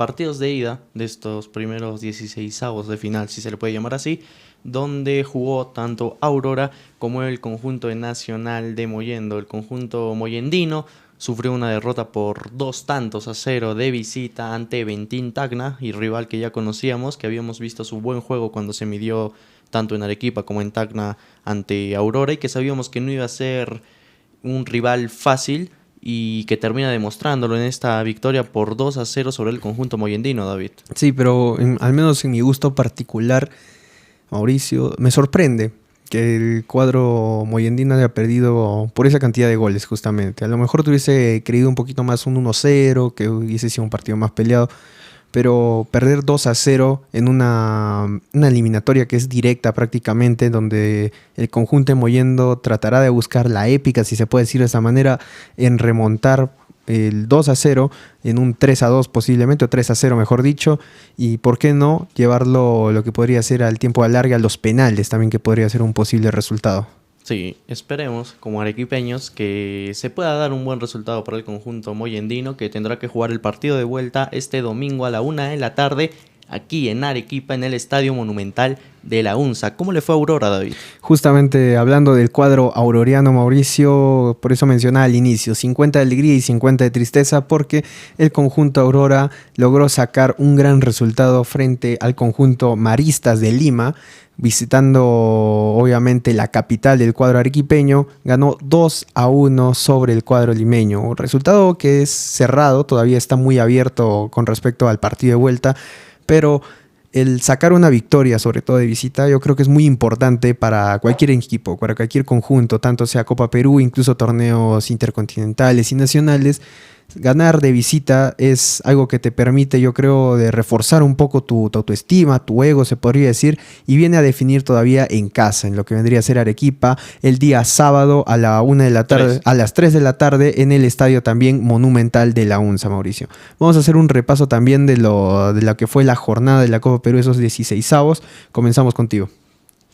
partidos de ida de estos primeros 16avos de final, si se le puede llamar así, donde jugó tanto Aurora como el conjunto de Nacional de Mollendo. El conjunto moyendino sufrió una derrota por 2-0 de visita ante Ventín Tacna, y rival que ya conocíamos, que habíamos visto su buen juego cuando se midió tanto en Arequipa como en Tacna ante Aurora, y que sabíamos que no iba a ser un rival fácil, y que termina demostrándolo en esta victoria por 2-0 sobre el conjunto moyendino, David. Sí, pero al menos en mi gusto particular, Mauricio, me sorprende que el cuadro moyendino haya perdido por esa cantidad de goles, justamente. A lo mejor te hubiese creído un poquito más un 1-0, que hubiese sido un partido más peleado, pero perder 2-0 en una eliminatoria que es directa prácticamente, donde el conjunto de Mollendo tratará de buscar la épica, si se puede decir de esa manera, en remontar el 2-0 en un 3-2 posiblemente, o 3-0 mejor dicho, y por qué no llevarlo lo que podría ser al tiempo de alargue, a los penales también, que podría ser un posible resultado. Sí, esperemos como arequipeños que se pueda dar un buen resultado para el conjunto moyendino, que tendrá que jugar el partido de vuelta este domingo a la 1 de la tarde aquí en Arequipa, en el Estadio Monumental de la UNSA. ¿Cómo le fue a Aurora, David? Justamente hablando del cuadro auroriano, Mauricio, por eso mencionaba al inicio, 50 de alegría y 50 de tristeza, porque el conjunto Aurora logró sacar un gran resultado frente al conjunto Maristas de Lima, visitando obviamente la capital del cuadro arequipeño. Ganó 2-1 sobre el cuadro limeño, un resultado que es cerrado, todavía está muy abierto con respecto al partido de vuelta, pero el sacar una victoria, sobre todo de visita, yo creo que es muy importante para cualquier equipo, para cualquier conjunto, tanto sea Copa Perú, incluso torneos intercontinentales y nacionales. Ganar de visita es algo que te permite, yo creo, de reforzar un poco tu autoestima, tu ego, se podría decir, y viene a definir todavía en casa, en lo que vendría a ser Arequipa, el día sábado a la 1 de la tarde, a las 3 de la tarde, en el estadio también monumental de la UNSA, Mauricio. Vamos a hacer un repaso también de lo que fue la jornada de la Copa Perú, esos 16avos. Comenzamos contigo.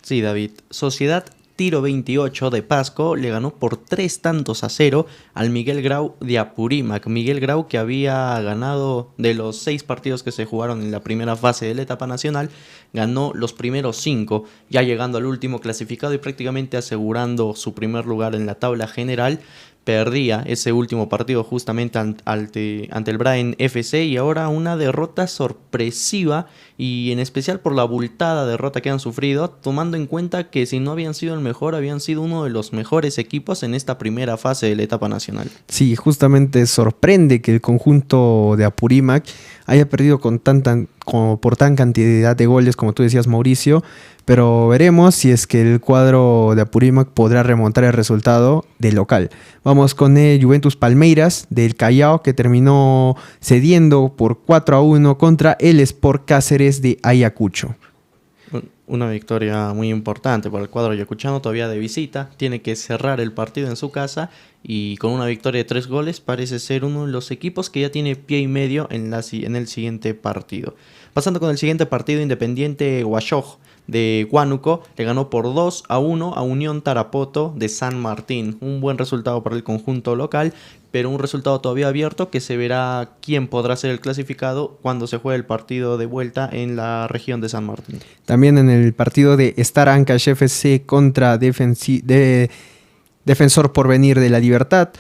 Sí, David. Sociedad Tiro 28 de Pasco le ganó por 3-0 al Miguel Grau de Apurímac. Miguel Grau, que había ganado de los 6 partidos que se jugaron en la primera fase de la etapa nacional, ganó los primeros 5, ya llegando al último clasificado y prácticamente asegurando su primer lugar en la tabla general. Perdía ese último partido justamente ante el Brain FC, y ahora una derrota sorpresiva, y en especial por la abultada derrota que han sufrido, tomando en cuenta que si no habían sido el mejor, habían sido uno de los mejores equipos en esta primera fase de la etapa nacional. Sí, justamente sorprende que el conjunto de Apurímac haya perdido por tan cantidad de goles, como tú decías, Mauricio, pero veremos si es que el cuadro de Apurímac podrá remontar el resultado del local. Vamos con el Juventus Palmeiras del Callao, que terminó cediendo por 4-1 contra el Sport Cáceres de Ayacucho. Una victoria muy importante para el cuadro ayacuchano, todavía de visita, tiene que cerrar el partido en su casa, y con una victoria de 3 goles parece ser uno de los equipos que ya tiene pie y medio en el siguiente partido. Pasando con el siguiente partido, Independiente Huashoj de Huánuco le ganó por 2-1 a Unión Tarapoto de San Martín. Un buen resultado para el conjunto local, pero un resultado todavía abierto, que se verá quién podrá ser el clasificado cuando se juegue el partido de vuelta en la región de San Martín. También en el partido de Star Ancash FC contra Defensor Porvenir de la Libertad,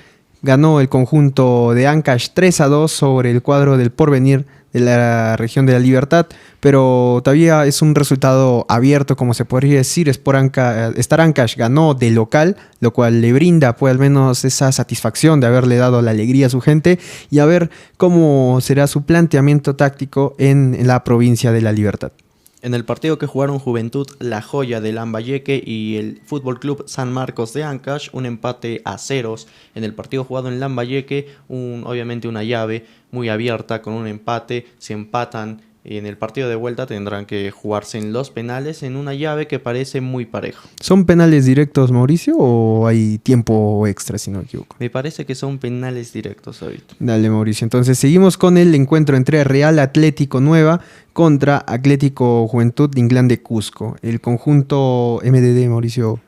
ganó el conjunto de Ancash 3-2 sobre el cuadro del Porvenir de la región de la Libertad, pero todavía es un resultado abierto, como se podría decir. Star Ancash ganó de local, lo cual le brinda pues al menos esa satisfacción de haberle dado la alegría a su gente, y a ver cómo será su planteamiento táctico en la provincia de la Libertad. En el partido que jugaron Juventud La Joya de Lambayeque y el Fútbol Club San Marcos de Ancash, un empate a ceros. En el partido jugado en Lambayeque, obviamente una llave muy abierta con un empate. Si empatan en el partido de vuelta, tendrán que jugarse en los penales, en una llave que parece muy pareja. ¿Son penales directos, Mauricio, o hay tiempo extra, si no me equivoco? Me parece que son penales directos, David. Dale, Mauricio. Entonces seguimos con el encuentro entre Real Atlético Nueva contra Atlético Juventud de Inglán de Cusco. El conjunto MDD, Mauricio,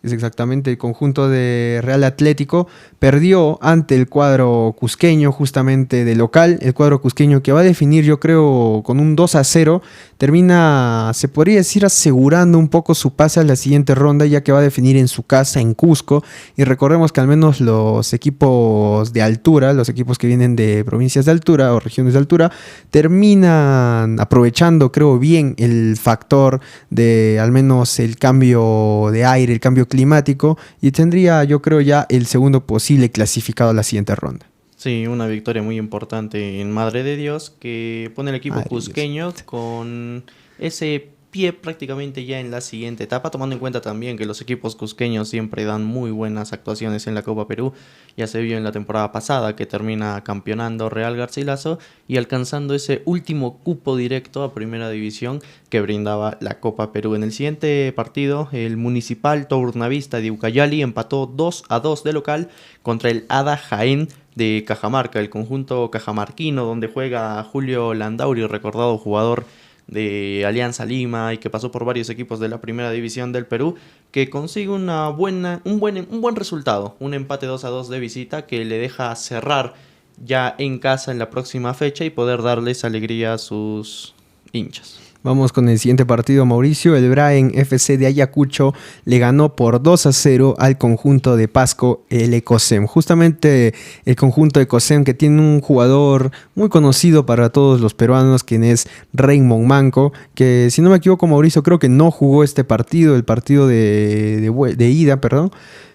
es exactamente el conjunto de Real Atlético, perdió ante el cuadro cusqueño justamente de local, el cuadro cusqueño que va a definir yo creo con un 2-0, termina, se podría decir, asegurando un poco su pase a la siguiente ronda, ya que va a definir en su casa en Cusco, y recordemos que al menos los equipos de altura, los equipos que vienen de provincias de altura o regiones de altura, terminan aprovechando creo bien el factor de al menos el cambio de aire, el cambio climático, y tendría yo creo ya el segundo posible clasificado a la siguiente ronda. Sí, una victoria muy importante en Madre de Dios que pone al equipo cusqueño con ese pie prácticamente ya en la siguiente etapa, tomando en cuenta también que los equipos cusqueños siempre dan muy buenas actuaciones en la Copa Perú. Ya se vio en la temporada pasada que termina campeonando Real Garcilaso y alcanzando ese último cupo directo a Primera División que brindaba la Copa Perú. En el siguiente partido, el Municipal Tournavista de Ucayali empató 2-2 de local contra el Ada Jaén de Cajamarca, el conjunto cajamarquino donde juega Julio Landauri, recordado jugador de Alianza Lima y que pasó por varios equipos de la Primera División del Perú, que consigue un buen resultado, un empate 2-2 de visita que le deja cerrar ya en casa en la próxima fecha y poder darles alegría a sus hinchas. Vamos con el siguiente partido, Mauricio. El Braen FC de Ayacucho le ganó por 2-0 al conjunto de Pasco, el Ecosem. Justamente el conjunto de Ecosem, que tiene un jugador muy conocido para todos los peruanos, quien es Raymond Manco, que si no me equivoco, Mauricio, creo que no jugó este partido, el partido de ida, perdón.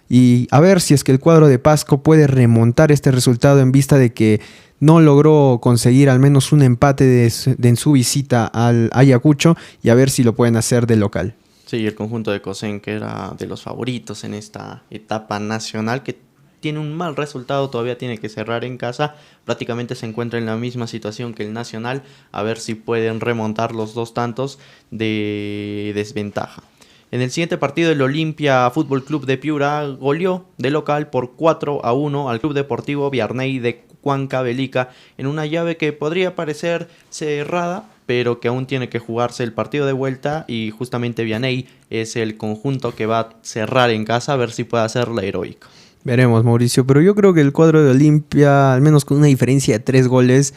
Y a ver si es que el cuadro de Pasco puede remontar este resultado en vista de que no logró conseguir al menos un empate en su visita al Ayacucho, y a ver si lo pueden hacer de local. Sí, el conjunto de Cosén, que era de los favoritos en esta etapa nacional, que tiene un mal resultado, todavía tiene que cerrar en casa, prácticamente se encuentra en la misma situación que el Nacional, a ver si pueden remontar los 2 tantos de desventaja. En el siguiente partido, el Olimpia Fútbol Club de Piura goleó de local por 4-1 al Club Deportivo Viarney de Huancavelica en una llave que podría parecer cerrada, pero que aún tiene que jugarse el partido de vuelta, y justamente Vianney es el conjunto que va a cerrar en casa a ver si puede hacer la heroica. Veremos, Mauricio, pero yo creo que el cuadro de Olimpia, al menos con una diferencia de 3 goles,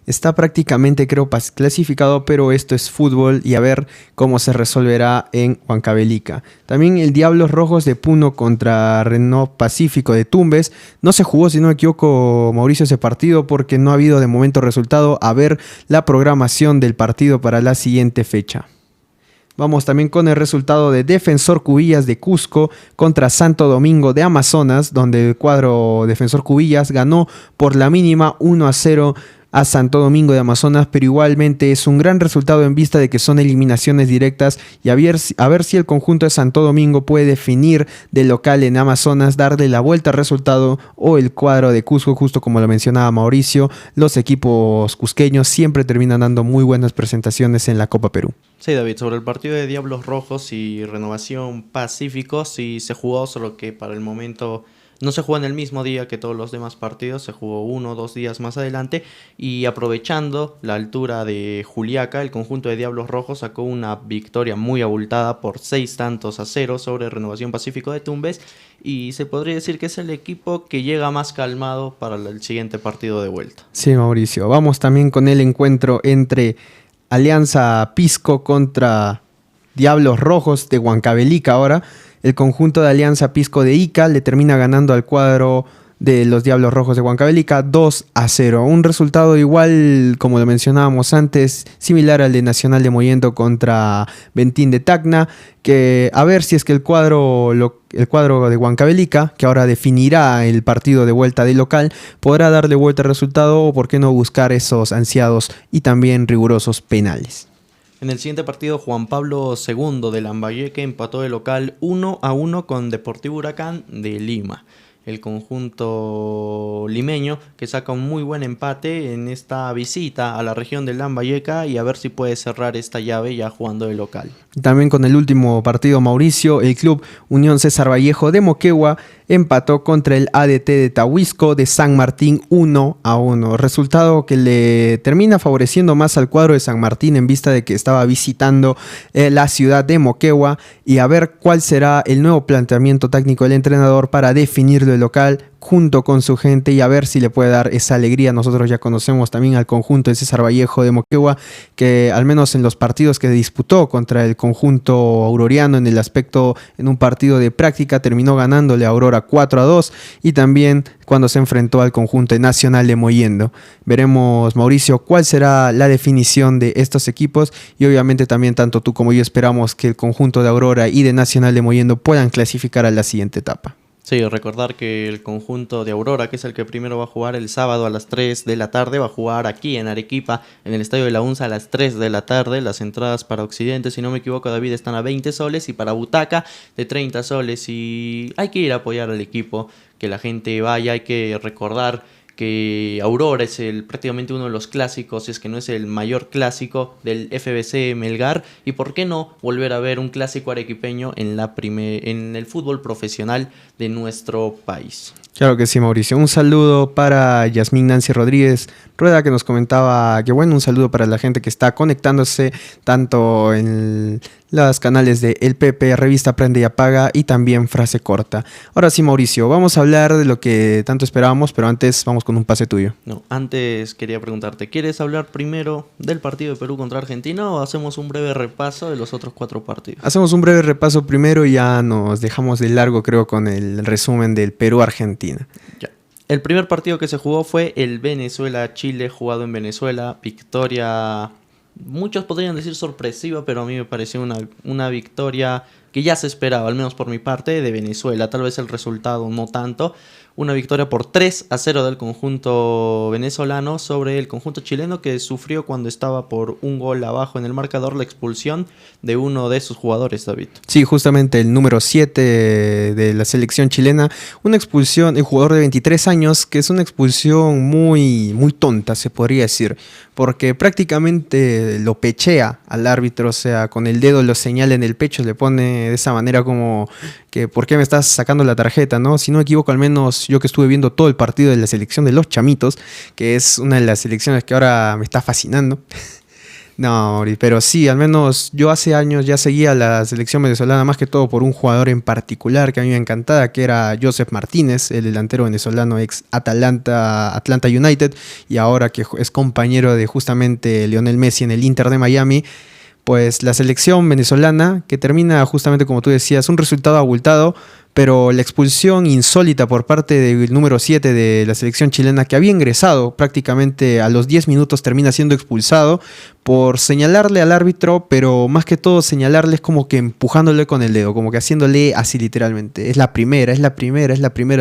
está prácticamente, creo, clasificado, pero esto es fútbol y a ver cómo se resolverá en Huancavelica. También el Diablos Rojos de Puno contra Renault Pacífico de Tumbes. No se jugó, si no me equivoco, Mauricio, ese partido porque no ha habido de momento resultado. A ver la programación del partido para la siguiente fecha. Vamos también con el resultado de Defensor Cubillas de Cusco contra Santo Domingo de Amazonas, donde el cuadro Defensor Cubillas ganó por la mínima 1-0 a Santo Domingo de Amazonas, pero igualmente es un gran resultado en vista de que son eliminaciones directas, y a ver si el conjunto de Santo Domingo puede definir de local en Amazonas, darle la vuelta al resultado, o el cuadro de Cusco, justo como lo mencionaba Mauricio. Los equipos cusqueños siempre terminan dando muy buenas presentaciones en la Copa Perú. Sí, David, sobre el partido de Diablos Rojos y Renovación Pacífico, sí se jugó, solo que para el momento no se jugó en el mismo día que todos los demás partidos, se jugó 1 o 2 días más adelante, y aprovechando la altura de Juliaca, el conjunto de Diablos Rojos sacó una victoria muy abultada por 6-0 sobre Renovación Pacífico de Tumbes, y se podría decir que es el equipo que llega más calmado para el siguiente partido de vuelta. Sí, Mauricio, vamos también con el encuentro entre Alianza Pisco contra Diablos Rojos de Huancavelica. Ahora el conjunto de Alianza Pisco de Ica le termina ganando al cuadro de los Diablos Rojos de Huancavelica 2-0. Un resultado igual, como lo mencionábamos antes, similar al de Nacional de Mollendo contra Ventín de Tacna, que a ver si es que el cuadro de Huancavelica, que ahora definirá el partido de vuelta de local, podrá darle vuelta al resultado, o por qué no buscar esos ansiados y también rigurosos penales. En el siguiente partido, Juan Pablo II de Lambayeque empató de local 1-1 con Deportivo Huracán de Lima. el conjunto limeño, que saca un muy buen empate en esta visita a la región del Lambayeque y a ver si puede cerrar esta llave ya jugando de local. También con el último partido, Mauricio, el club Unión César Vallejo de Moquegua empató contra el ADT de Tahuisco de San Martín 1-1. Resultado que le termina favoreciendo más al cuadro de San Martín en vista de que estaba visitando la ciudad de Moquegua, y a ver cuál será el nuevo planteamiento técnico del entrenador para definirlo de local junto con su gente y a ver si le puede dar esa alegría. Nosotros ya conocemos también al conjunto de César Vallejo de Moquegua, que al menos en los partidos que disputó contra el conjunto auroriano en un partido de práctica terminó ganándole a Aurora 4-2, y también cuando se enfrentó al conjunto de Nacional de Mollendo. Veremos, Mauricio, cuál será la definición de estos equipos, y obviamente también tanto tú como yo esperamos que el conjunto de Aurora y de Nacional de Mollendo puedan clasificar a la siguiente etapa. Sí, recordar que el conjunto de Aurora, que es el que primero va a jugar el sábado a las 3 de la tarde, va a jugar aquí en Arequipa, en el Estadio de la UNSA a las 3 de la tarde. Las entradas para Occidente, si no me equivoco, David, están a 20 soles y para Butaca de 30 soles. Y hay que ir a apoyar al equipo, que la gente vaya. Hay que recordar que Aurora es prácticamente uno de los clásicos, si es que no es el mayor clásico del FBC Melgar, y por qué no volver a ver un clásico arequipeño en el fútbol profesional de nuestro país. Claro que sí, Mauricio. Un saludo para Yasmín Nancy Rodríguez Rueda, que nos comentaba que bueno, un saludo para la gente que está conectándose tanto en los canales de El Pepe, Revista Prende y Apaga y también Frase Corta. Ahora sí, Mauricio, vamos a hablar de lo que tanto esperábamos, pero antes vamos con un pase tuyo. No, antes quería preguntarte, ¿quieres hablar primero del partido de Perú contra Argentina o hacemos un breve repaso de los otros 4 partidos? Hacemos un breve repaso primero y ya nos dejamos de largo, creo, con el resumen del Perú-Argentina. Ya. El primer partido que se jugó fue el Venezuela-Chile, jugado en Venezuela. Victoria, muchos podrían decir sorpresiva, pero a mí me pareció una victoria que ya se esperaba, al menos por mi parte, de Venezuela. Tal vez el resultado no tanto. Una victoria por 3-0 del conjunto venezolano sobre el conjunto chileno, que sufrió cuando estaba por un gol abajo en el marcador la expulsión de uno de sus jugadores, David. Sí, justamente el número 7 de la selección chilena. Una expulsión, el jugador de 23 años, que es una expulsión muy, muy tonta, se podría decir, porque prácticamente lo pechea al árbitro, o sea, con el dedo lo señala en el pecho, le pone de esa manera como que ¿por qué me estás sacando la tarjeta?, ¿no? Si no me equivoco, al menos yo que estuve viendo todo el partido de la selección de los chamitos, que es una de las selecciones que ahora me está fascinando. No, pero sí, al menos yo hace años ya seguía la selección venezolana más que todo por un jugador en particular que a mí me encantaba, que era Joseph Martínez, el delantero venezolano ex Atlanta United, y ahora que es compañero de justamente Lionel Messi en el Inter de Miami. Pues la selección venezolana, que termina justamente como tú decías, un resultado abultado, pero la expulsión insólita por parte del número 7 de la selección chilena, que había ingresado prácticamente a los 10 minutos, termina siendo expulsado por señalarle al árbitro, pero más que todo señalarle es como que empujándole con el dedo, como que haciéndole así literalmente. Es la primera,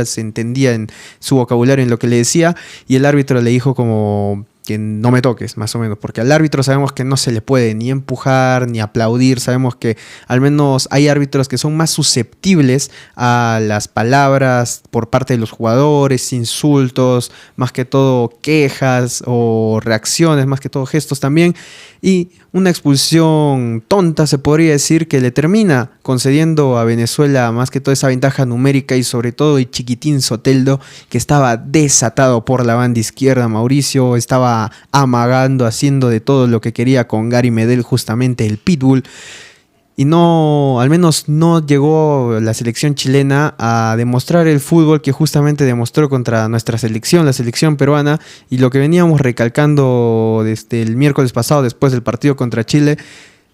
se entendía en su vocabulario en lo que le decía, y el árbitro le dijo como que no me toques, más o menos, porque al árbitro sabemos que no se le puede ni empujar ni aplaudir. Sabemos que al menos hay árbitros que son más susceptibles a las palabras por parte de los jugadores, insultos, más que todo quejas o reacciones, más que todo gestos también, y una expulsión tonta, se podría decir, que le termina concediendo a Venezuela más que toda esa ventaja numérica, y sobre todo el chiquitín Soteldo, que estaba desatado por la banda izquierda. Mauricio estaba amagando, haciendo de todo lo que quería con Gary Medel, justamente el Pitbull. Y no, al menos no llegó la selección chilena a demostrar el fútbol que justamente demostró contra nuestra selección, la selección peruana, y lo que veníamos recalcando desde el miércoles pasado después del partido contra Chile.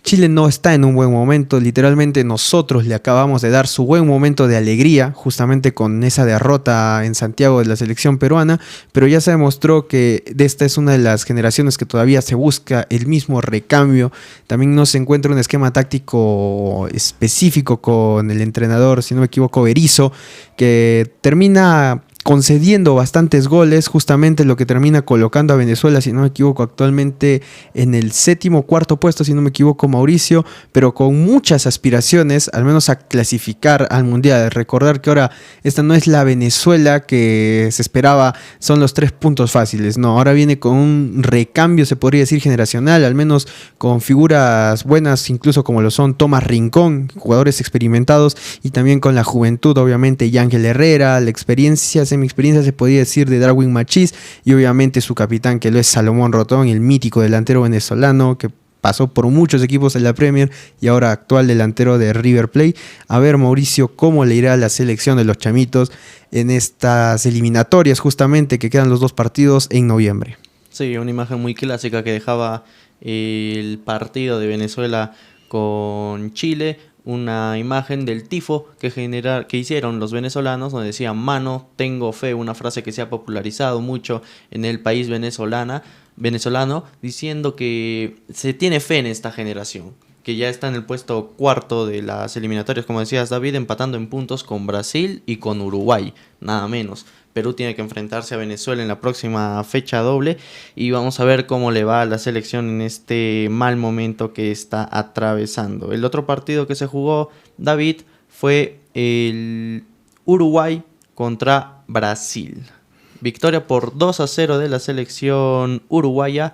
Chile no está en un buen momento, literalmente nosotros le acabamos de dar su buen momento de alegría justamente con esa derrota en Santiago de la selección peruana, pero ya se demostró que esta es una de las generaciones que todavía se busca el mismo recambio. También no se encuentra un esquema táctico específico con el entrenador, si no me equivoco, Berizzo, que termina concediendo bastantes goles, justamente lo que termina colocando a Venezuela, si no me equivoco, actualmente en el séptimo o cuarto puesto, si no me equivoco, Mauricio, pero con muchas aspiraciones, al menos a clasificar al Mundial. Recordar que ahora esta no es la Venezuela que se esperaba, son los 3 puntos fáciles, no, ahora viene con un recambio, se podría decir, generacional, al menos con figuras buenas, incluso como lo son Tomás Rincón, jugadores experimentados, y también con la juventud, obviamente, Yángel Herrera, la experiencia, mi experiencia se podría decir de Darwin Machís, y obviamente su capitán, que lo es Salomón Rotón, el mítico delantero venezolano que pasó por muchos equipos en la Premier y ahora actual delantero de River Plate. A ver, Mauricio, cómo le irá a la selección de los chamitos en estas eliminatorias, justamente que quedan los 2 partidos en noviembre. Sí, una imagen muy clásica que dejaba el partido de Venezuela con Chile. Una imagen del tifo que hicieron los venezolanos, donde decía mano, tengo fe, una frase que se ha popularizado mucho en el país venezolano, diciendo que se tiene fe en esta generación, que ya está en el puesto cuarto de las eliminatorias, como decías David, empatando en puntos con Brasil y con Uruguay, nada menos. Perú tiene que enfrentarse a Venezuela en la próxima fecha doble y vamos a ver cómo le va a la selección en este mal momento que está atravesando. El otro partido que se jugó, David, fue el Uruguay contra Brasil. Victoria por 2-0 de la selección uruguaya,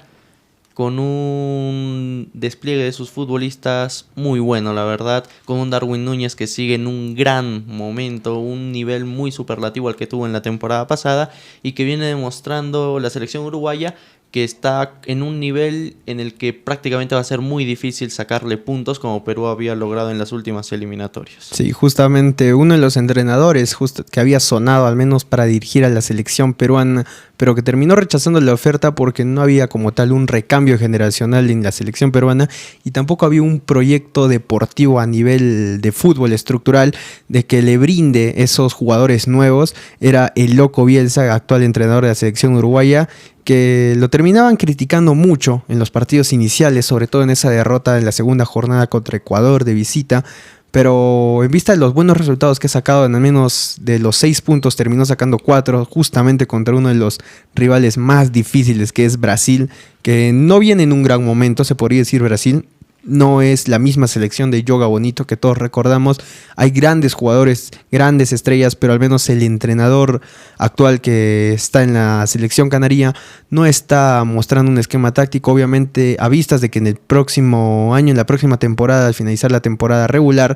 con un despliegue de sus futbolistas muy bueno, la verdad, con un Darwin Núñez que sigue en un gran momento, un nivel muy superlativo al que tuvo en la temporada pasada y que viene demostrando la selección uruguaya que está en un nivel en el que prácticamente va a ser muy difícil sacarle puntos como Perú había logrado en las últimas eliminatorias. Sí, justamente uno de los entrenadores que había sonado al menos para dirigir a la selección peruana, pero que terminó rechazando la oferta porque no había como tal un recambio generacional en la selección peruana y tampoco había un proyecto deportivo a nivel de fútbol estructural de que le brinde esos jugadores nuevos, era el Loco Bielsa, actual entrenador de la selección uruguaya, que lo terminaban criticando mucho en los partidos iniciales, sobre todo en esa derrota en la segunda jornada contra Ecuador de visita, pero en vista de los buenos resultados que ha sacado, en al menos de los 6 puntos terminó sacando 4, justamente contra uno de los rivales más difíciles, que es Brasil, que no viene en un gran momento, se podría decir. Brasil no es la misma selección de Yoga Bonito que todos recordamos. Hay grandes jugadores, grandes estrellas, pero al menos el entrenador actual que está en la selección canaria no está mostrando un esquema táctico. Obviamente, a vistas de que en el próximo año, en la próxima temporada, al finalizar la temporada regular,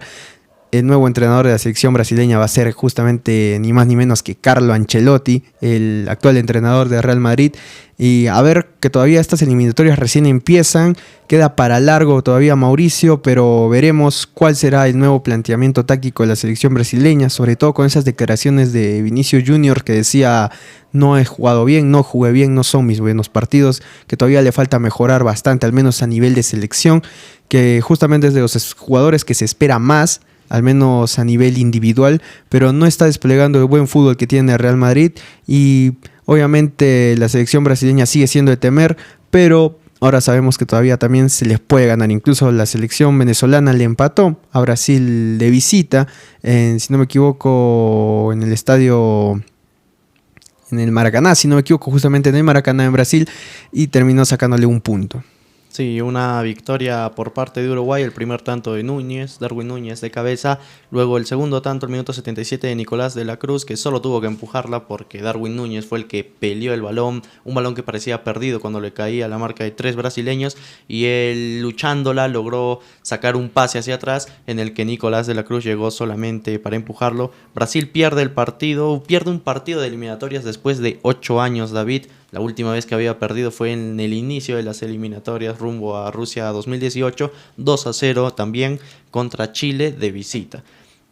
el nuevo entrenador de la selección brasileña va a ser justamente ni más ni menos que Carlo Ancelotti, el actual entrenador de Real Madrid. Y a ver, que todavía estas eliminatorias recién empiezan, queda para largo todavía, Mauricio, pero veremos cuál será el nuevo planteamiento táctico de la selección brasileña, sobre todo con esas declaraciones de Vinicius Junior que decía: no he jugado bien, no jugué bien, no son mis buenos partidos, que todavía le falta mejorar bastante, al menos a nivel de selección, que justamente es de los jugadores que se espera más, al menos a nivel individual, pero no está desplegando el buen fútbol que tiene el Real Madrid. Y obviamente la selección brasileña sigue siendo de temer, pero ahora sabemos que todavía también se les puede ganar. Incluso la selección venezolana le empató a Brasil de visita, si no me equivoco, en el estadio, en el Maracaná, si no me equivoco, justamente en el Maracaná en Brasil, y terminó sacándole un punto. Sí, una victoria por parte de Uruguay, el primer tanto de Núñez, Darwin Núñez de cabeza, luego el segundo tanto, el minuto 77 de Nicolás de la Cruz, que solo tuvo que empujarla porque Darwin Núñez fue el que peleó el balón, un balón que parecía perdido cuando le caía la marca de 3 brasileños, y él luchándola logró sacar un pase hacia atrás en el que Nicolás de la Cruz llegó solamente para empujarlo. Brasil pierde el partido, pierde un partido de eliminatorias después de 8 años, David. La última vez que había perdido fue en el inicio de las eliminatorias rumbo a Rusia 2018, 2-0 también contra Chile de visita.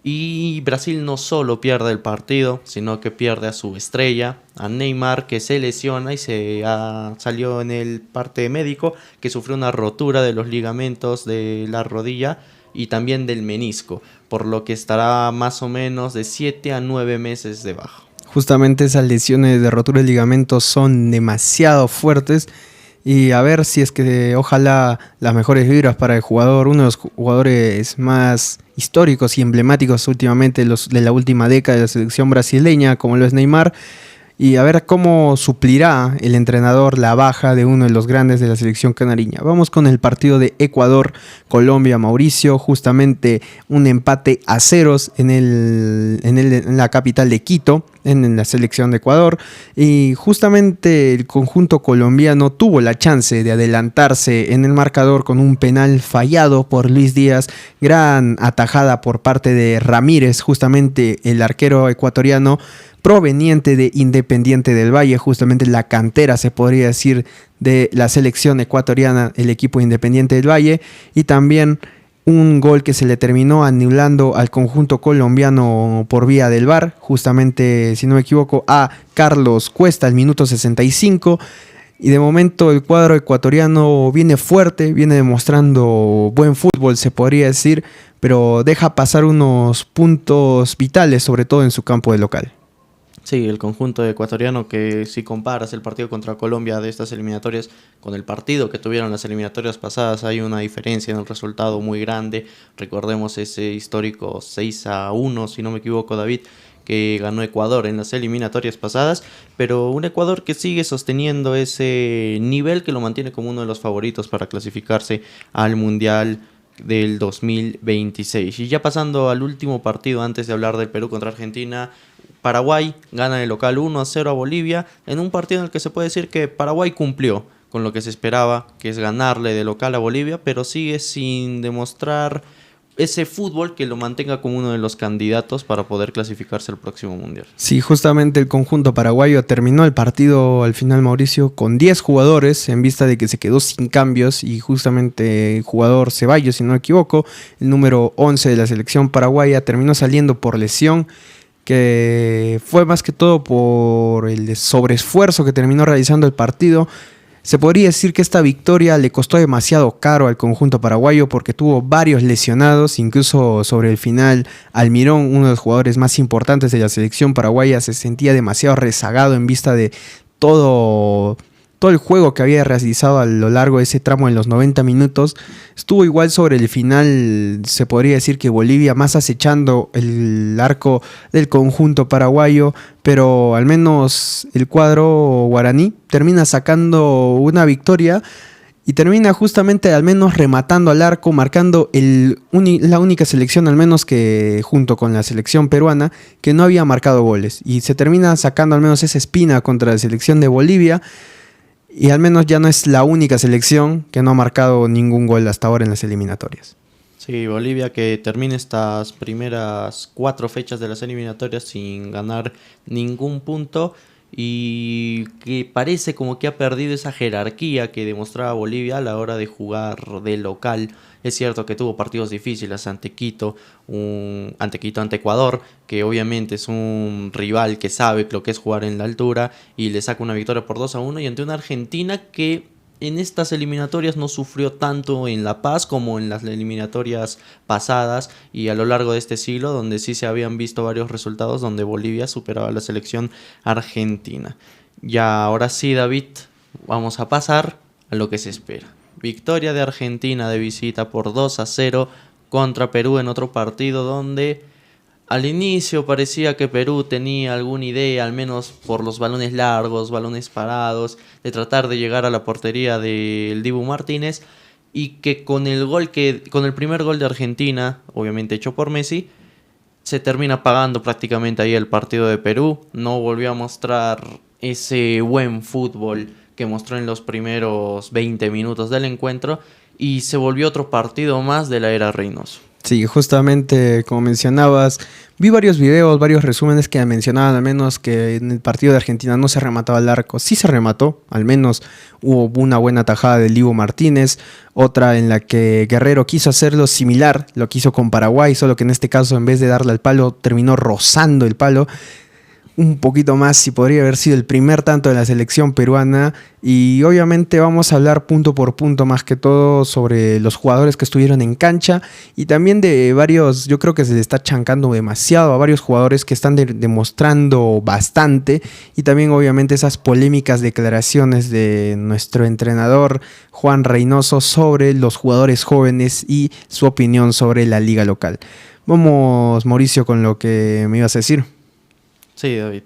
Y Brasil no solo pierde el partido, sino que pierde a su estrella, a Neymar, que se lesiona y salió en el parte médico, que sufrió una rotura de los ligamentos de la rodilla y también del menisco, por lo que estará más o menos de 7 a 9 meses de baja. Justamente esas lesiones de rotura de ligamentos son demasiado fuertes Y a ver si es que ojalá las mejores vibras para el jugador, uno de los jugadores más históricos y emblemáticos últimamente de la última década de la selección brasileña, como lo es Neymar. Y a ver cómo suplirá el entrenador la baja de uno de los grandes de la selección canariña. Vamos con el partido de Ecuador-Colombia, Mauricio. Justamente un empate a ceros en la capital de Quito, en la selección de Ecuador. Y justamente el conjunto colombiano tuvo la chance de adelantarse en el marcador con un penal fallado por Luis Díaz. Gran atajada por parte de Ramírez, justamente el arquero ecuatoriano, proveniente de Independiente del Valle, justamente la cantera, se podría decir, de la selección ecuatoriana, el equipo Independiente del Valle, y también un gol que se le terminó anulando al conjunto colombiano por vía del VAR, justamente, si no me equivoco, a Carlos Cuesta al minuto 65. Y de momento el cuadro ecuatoriano viene fuerte, viene demostrando buen fútbol, se podría decir, pero deja pasar unos puntos vitales, sobre todo en su campo de local. Sí, el conjunto ecuatoriano, que si comparas el partido contra Colombia de estas eliminatorias con el partido que tuvieron las eliminatorias pasadas, hay una diferencia en el resultado muy grande. Recordemos ese histórico 6-1, si no me equivoco, David, que ganó Ecuador en las eliminatorias pasadas, pero un Ecuador que sigue sosteniendo ese nivel, que lo mantiene como uno de los favoritos para clasificarse al Mundial del 2026. Y ya pasando al último partido antes de hablar del Perú contra Argentina, Paraguay gana el local 1-0 a Bolivia, en un partido en el que se puede decir que Paraguay cumplió con lo que se esperaba, que es ganarle de local a Bolivia, pero sigue sin demostrar ese fútbol que lo mantenga como uno de los candidatos para poder clasificarse al próximo Mundial. Sí, justamente el conjunto paraguayo terminó el partido al final, Mauricio, con 10 jugadores, en vista de que se quedó sin cambios, y justamente el jugador Ceballos, si no me equivoco, el número 11 de la selección paraguaya, terminó saliendo por lesión, que fue más que todo por el sobreesfuerzo que terminó realizando el partido. Se podría decir que esta victoria le costó demasiado caro al conjunto paraguayo porque tuvo varios lesionados, incluso sobre el final Almirón, uno de los jugadores más importantes de la selección paraguaya, se sentía demasiado rezagado en vista de todo el juego que había realizado a lo largo de ese tramo en los 90 minutos. Estuvo igual sobre el final, se podría decir que Bolivia más acechando el arco del conjunto paraguayo, pero al menos el cuadro guaraní termina sacando una victoria y termina justamente al menos rematando al arco, marcando la única selección, al menos que junto con la selección peruana, que no había marcado goles, y se termina sacando al menos esa espina contra la selección de Bolivia. Y al menos ya no es la única selección que no ha marcado ningún gol hasta ahora en las eliminatorias. Sí, Bolivia que termina estas primeras 4 fechas de las eliminatorias sin ganar ningún punto, y que parece como que ha perdido esa jerarquía que demostraba Bolivia a la hora de jugar de local. Es cierto que tuvo partidos difíciles ante Quito, ante Ecuador, que obviamente es un rival que sabe lo que es jugar en la altura, y le saca una victoria por 2-1, y ante una Argentina que en estas eliminatorias no sufrió tanto en La Paz como en las eliminatorias pasadas y a lo largo de este siglo, donde sí se habían visto varios resultados donde Bolivia superaba a la selección argentina. Ya ahora sí, David, vamos a pasar a lo que se espera. Victoria de Argentina de visita por 2-0 contra Perú en otro partido donde al inicio parecía que Perú tenía alguna idea, al menos por los balones largos, balones parados, de tratar de llegar a la portería del Dibu Martínez, y que con el primer gol de Argentina, obviamente hecho por Messi, se termina apagando prácticamente ahí el partido de Perú. No volvió a mostrar ese buen fútbol que mostró en los primeros 20 minutos del encuentro, y se volvió otro partido más de la era Reynoso. Sí, justamente como mencionabas, vi varios videos, varios resúmenes que mencionaban al menos que en el partido de Argentina no se remataba al arco. Sí se remató, al menos hubo una buena tajada del Dibu Martínez, otra en la que Guerrero quiso hacerlo similar, lo quiso con Paraguay, solo que en este caso en vez de darle al palo terminó rozando el palo. un poquito más si podría haber sido el primer tanto de la selección peruana, y obviamente vamos a hablar punto por punto más que todo sobre los jugadores que estuvieron en cancha y también de varios. Yo creo que se le está chancando demasiado a varios jugadores que están demostrando bastante, y también obviamente esas polémicas declaraciones de nuestro entrenador Juan Reynoso sobre los jugadores jóvenes y su opinión sobre la liga local. Vamos, Mauricio, con lo que me ibas a decir. Sí, David.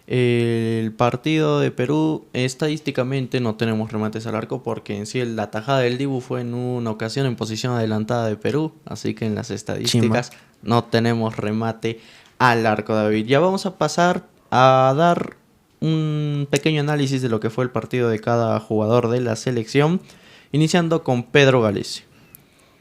El partido de Perú, estadísticamente no tenemos remates al arco porque en sí la tajada del Dibu fue en una ocasión en posición adelantada de Perú, así que en las estadísticas no tenemos remate al arco, David. Ya vamos a pasar a dar un pequeño análisis de lo que fue el partido de cada jugador de la selección, iniciando con Pedro Galese.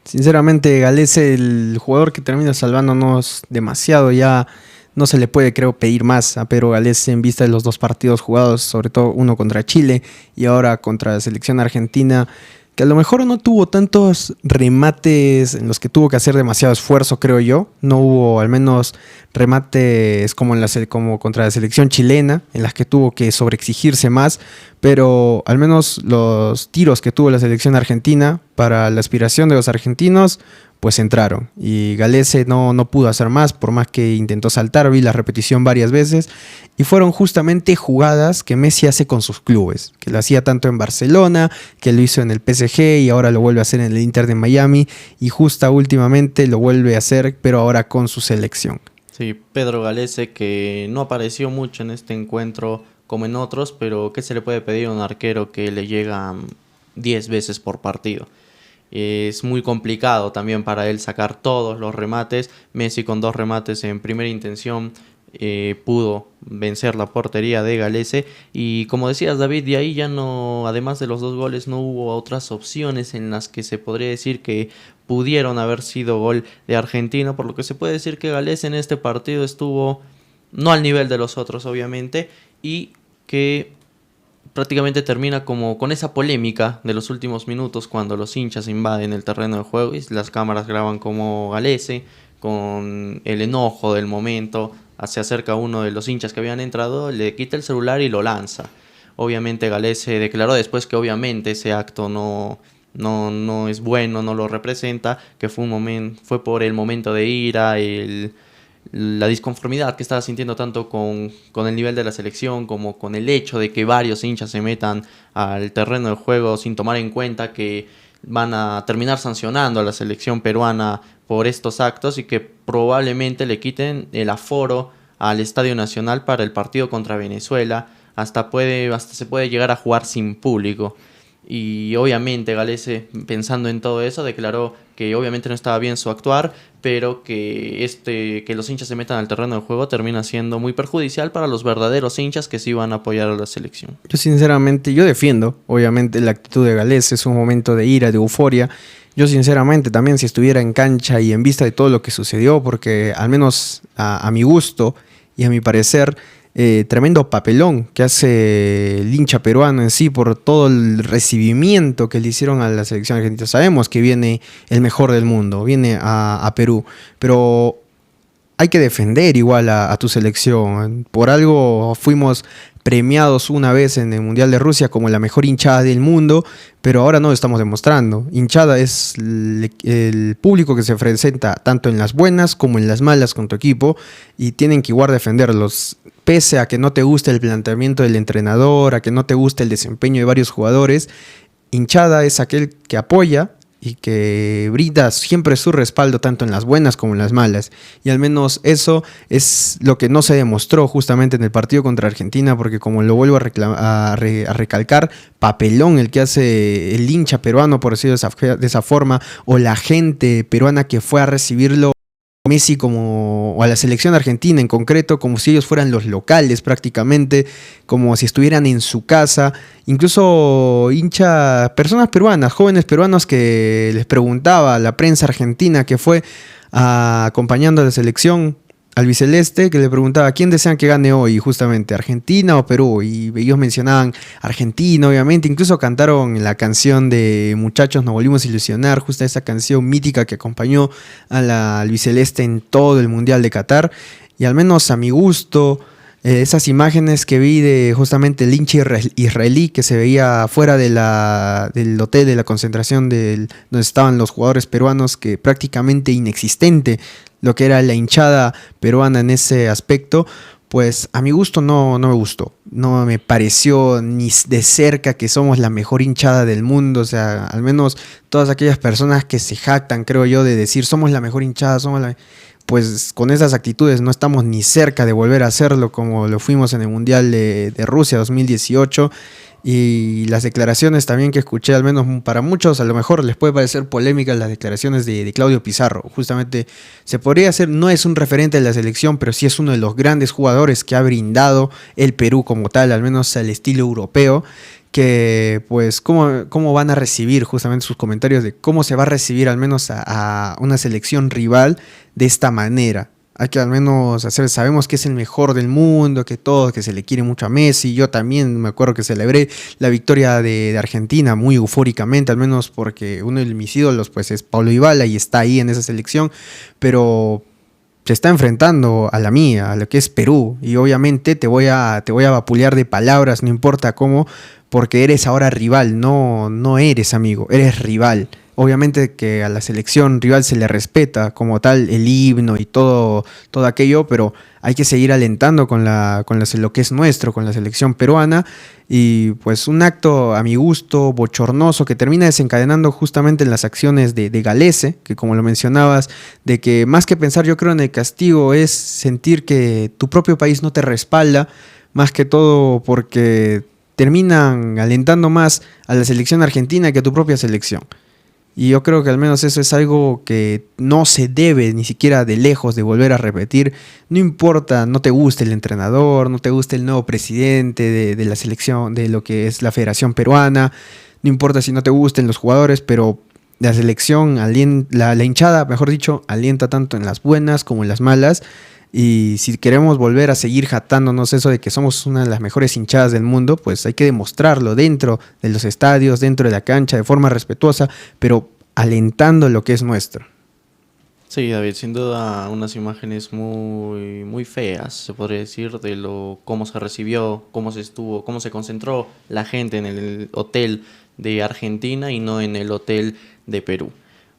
Sinceramente, Galese, el jugador que termina salvándonos demasiado, ya no se le puede, creo, pedir más a Pedro Galese en vista de los dos partidos jugados, sobre todo uno contra Chile y ahora contra la selección argentina, que a lo mejor no tuvo tantos remates en los que tuvo que hacer demasiado esfuerzo, creo yo. No hubo al menos remates como, como contra la selección chilena, en las que tuvo que sobreexigirse más, pero al menos los tiros que tuvo la selección argentina para la aspiración de los argentinos pues entraron, y Galese no pudo hacer más, por más que intentó saltar. Vi la repetición varias veces y fueron justamente jugadas que Messi hace con sus clubes, que lo hacía tanto en Barcelona, que lo hizo en el PSG y ahora lo vuelve a hacer en el Inter de Miami, y justo últimamente lo vuelve a hacer, pero ahora con su selección. Sí, Pedro Galese, que no apareció mucho en este encuentro como en otros, pero ¿qué se le puede pedir a un arquero que le llega 10 veces por partido? Es muy complicado también para él sacar todos los remates. Messi con 2 remates en primera intención pudo vencer la portería de Galese. Y como decías, David, de ahí ya no, además de los 2 goles, no hubo otras opciones en las que se podría decir que pudieron haber sido gol de Argentina, por lo que se puede decir que Galese en este partido estuvo no al nivel de los otros, obviamente, y que prácticamente termina como con esa polémica de los últimos minutos cuando los hinchas invaden el terreno de juego y las cámaras graban como Galese, con el enojo del momento, se acerca uno de los hinchas que habían entrado, le quita el celular y lo lanza. Obviamente Galese declaró después que obviamente ese acto no es bueno, no lo representa, que fue por el momento de ira, la disconformidad que estaba sintiendo tanto con el nivel de la selección como con el hecho de que varios hinchas se metan al terreno del juego sin tomar en cuenta que van a terminar sancionando a la selección peruana por estos actos y que probablemente le quiten el aforo al Estadio Nacional para el partido contra Venezuela. Hasta se puede llegar a jugar sin público. Y obviamente Galese, pensando en todo eso, declaró que obviamente no estaba bien su actuar, pero que los hinchas se metan al terreno del juego termina siendo muy perjudicial para los verdaderos hinchas que sí van a apoyar a la selección. Yo sinceramente, yo defiendo obviamente la actitud de Galese, es un momento de ira, de euforia. Yo sinceramente también, si estuviera en cancha y en vista de todo lo que sucedió, porque al menos a mi gusto y a mi parecer, tremendo papelón que hace el hincha peruano en sí por todo el recibimiento que le hicieron a la selección argentina. Sabemos que viene el mejor del mundo, viene a Perú, pero hay que defender igual a tu selección. Por algo fuimos premiados una vez en el Mundial de Rusia como la mejor hinchada del mundo, pero ahora no lo estamos demostrando. Hinchada es el público que se presenta tanto en las buenas como en las malas con tu equipo, y tienen que igual defenderlos. Pese a que no te guste el planteamiento del entrenador, a que no te guste el desempeño de varios jugadores, hinchada es aquel que apoya y que brinda siempre su respaldo tanto en las buenas como en las malas. Y al menos eso es lo que no se demostró justamente en el partido contra Argentina, porque como lo vuelvo a recalcar, papelón el que hace el hincha peruano, por decirlo de esa forma, o la gente peruana que fue a recibirlo Messi o a la selección argentina en concreto, como si ellos fueran los locales prácticamente, como si estuvieran en su casa. Incluso personas peruanas, jóvenes peruanos, que les preguntaba a la prensa argentina que fue acompañando a la selección albiceleste, que le preguntaba quién desean que gane hoy, justamente Argentina o Perú, y ellos mencionaban Argentina, obviamente. Incluso cantaron la canción de Muchachos nos volvimos a ilusionar, justo esa canción mítica que acompañó a la albiceleste en todo el Mundial de Qatar. Y al menos a mi gusto, Esas imágenes que vi de justamente el hincha israelí que se veía fuera del hotel de la concentración donde estaban los jugadores peruanos, que prácticamente inexistente lo que era la hinchada peruana en ese aspecto, pues a mi gusto no me gustó. No me pareció ni de cerca que somos la mejor hinchada del mundo. O sea, al menos todas aquellas personas que se jactan, creo yo, de decir somos la mejor hinchada, pues con esas actitudes no estamos ni cerca de volver a hacerlo como lo fuimos en el Mundial de Rusia 2018. Y las declaraciones también que escuché, al menos para muchos, a lo mejor les puede parecer polémicas las declaraciones de Claudio Pizarro. Justamente se podría hacer, no es un referente de la selección, pero sí es uno de los grandes jugadores que ha brindado el Perú como tal, al menos al estilo europeo. Que pues cómo van a recibir justamente sus comentarios de cómo se va a recibir al menos a una selección rival de esta manera. Hay que al menos sabemos que es el mejor del mundo, que se le quiere mucho a Messi. Yo también me acuerdo que celebré la victoria de Argentina muy eufóricamente, al menos porque uno de mis ídolos pues es Paulo Dybala y está ahí en esa selección, pero se está enfrentando a la mía, a lo que es Perú, y obviamente te voy a vapulear de palabras, no importa cómo, porque eres ahora rival, no eres amigo, eres rival. Obviamente que a la selección rival se le respeta como tal el himno y todo aquello, pero hay que seguir alentando con lo que es nuestro, con la selección peruana. Y pues un acto a mi gusto bochornoso que termina desencadenando justamente en las acciones de Gallese, que como lo mencionabas, de que más que pensar yo creo en el castigo es sentir que tu propio país no te respalda, más que todo porque terminan alentando más a la selección argentina que a tu propia selección. Y yo creo que al menos eso es algo que no se debe ni siquiera de lejos de volver a repetir. No importa, no te guste el entrenador, no te guste el nuevo presidente de la selección, de lo que es la Federación Peruana, no importa si no te gusten los jugadores, pero la selección, la hinchada, mejor dicho, alienta tanto en las buenas como en las malas. Y si queremos volver a seguir jactándonos eso de que somos una de las mejores hinchadas del mundo, pues hay que demostrarlo dentro de los estadios, dentro de la cancha, de forma respetuosa, pero alentando lo que es nuestro. Sí, David, sin duda unas imágenes muy, muy feas, se podría decir, de cómo se recibió, cómo se concentró la gente en el hotel de Argentina y no en el hotel de Perú.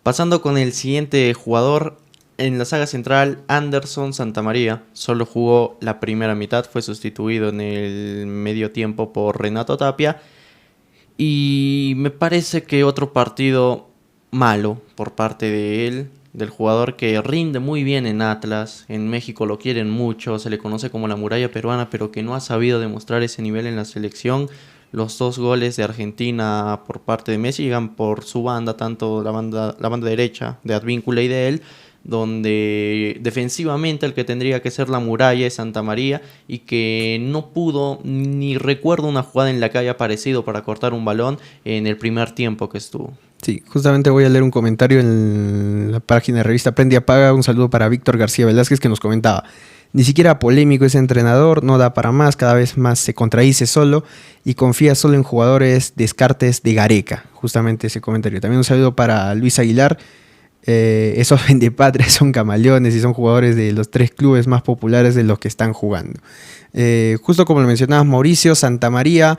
Pasando con el siguiente jugador. En la saga central, Anderson Santamaría solo jugó la primera mitad, fue sustituido en el medio tiempo por Renato Tapia. Y me parece que otro partido malo por parte de él, del jugador que rinde muy bien en Atlas. En México lo quieren mucho, se le conoce como la muralla peruana, pero que no ha sabido demostrar ese nivel en la selección. Los 2 goles de Argentina por parte de Messi llegan por su banda, tanto la banda derecha de Advíncula y de él, donde defensivamente el que tendría que ser la muralla es Santamaría y que no pudo, ni recuerdo una jugada en la que haya aparecido para cortar un balón en el primer tiempo que estuvo. Sí, justamente voy a leer un comentario en la página de revista Prende y Apaga. Un saludo para Víctor García Velázquez, que nos comentaba: ni siquiera polémico ese entrenador, no da para más, cada vez más se contradice solo y confía solo en jugadores descartes de Gareca. Justamente ese comentario. También un saludo para Luis Aguilar. Esos vendepatrias son camaleones y son jugadores de los 3 clubes más populares de los que están jugando. Justo como lo mencionabas, Mauricio, Santamaría,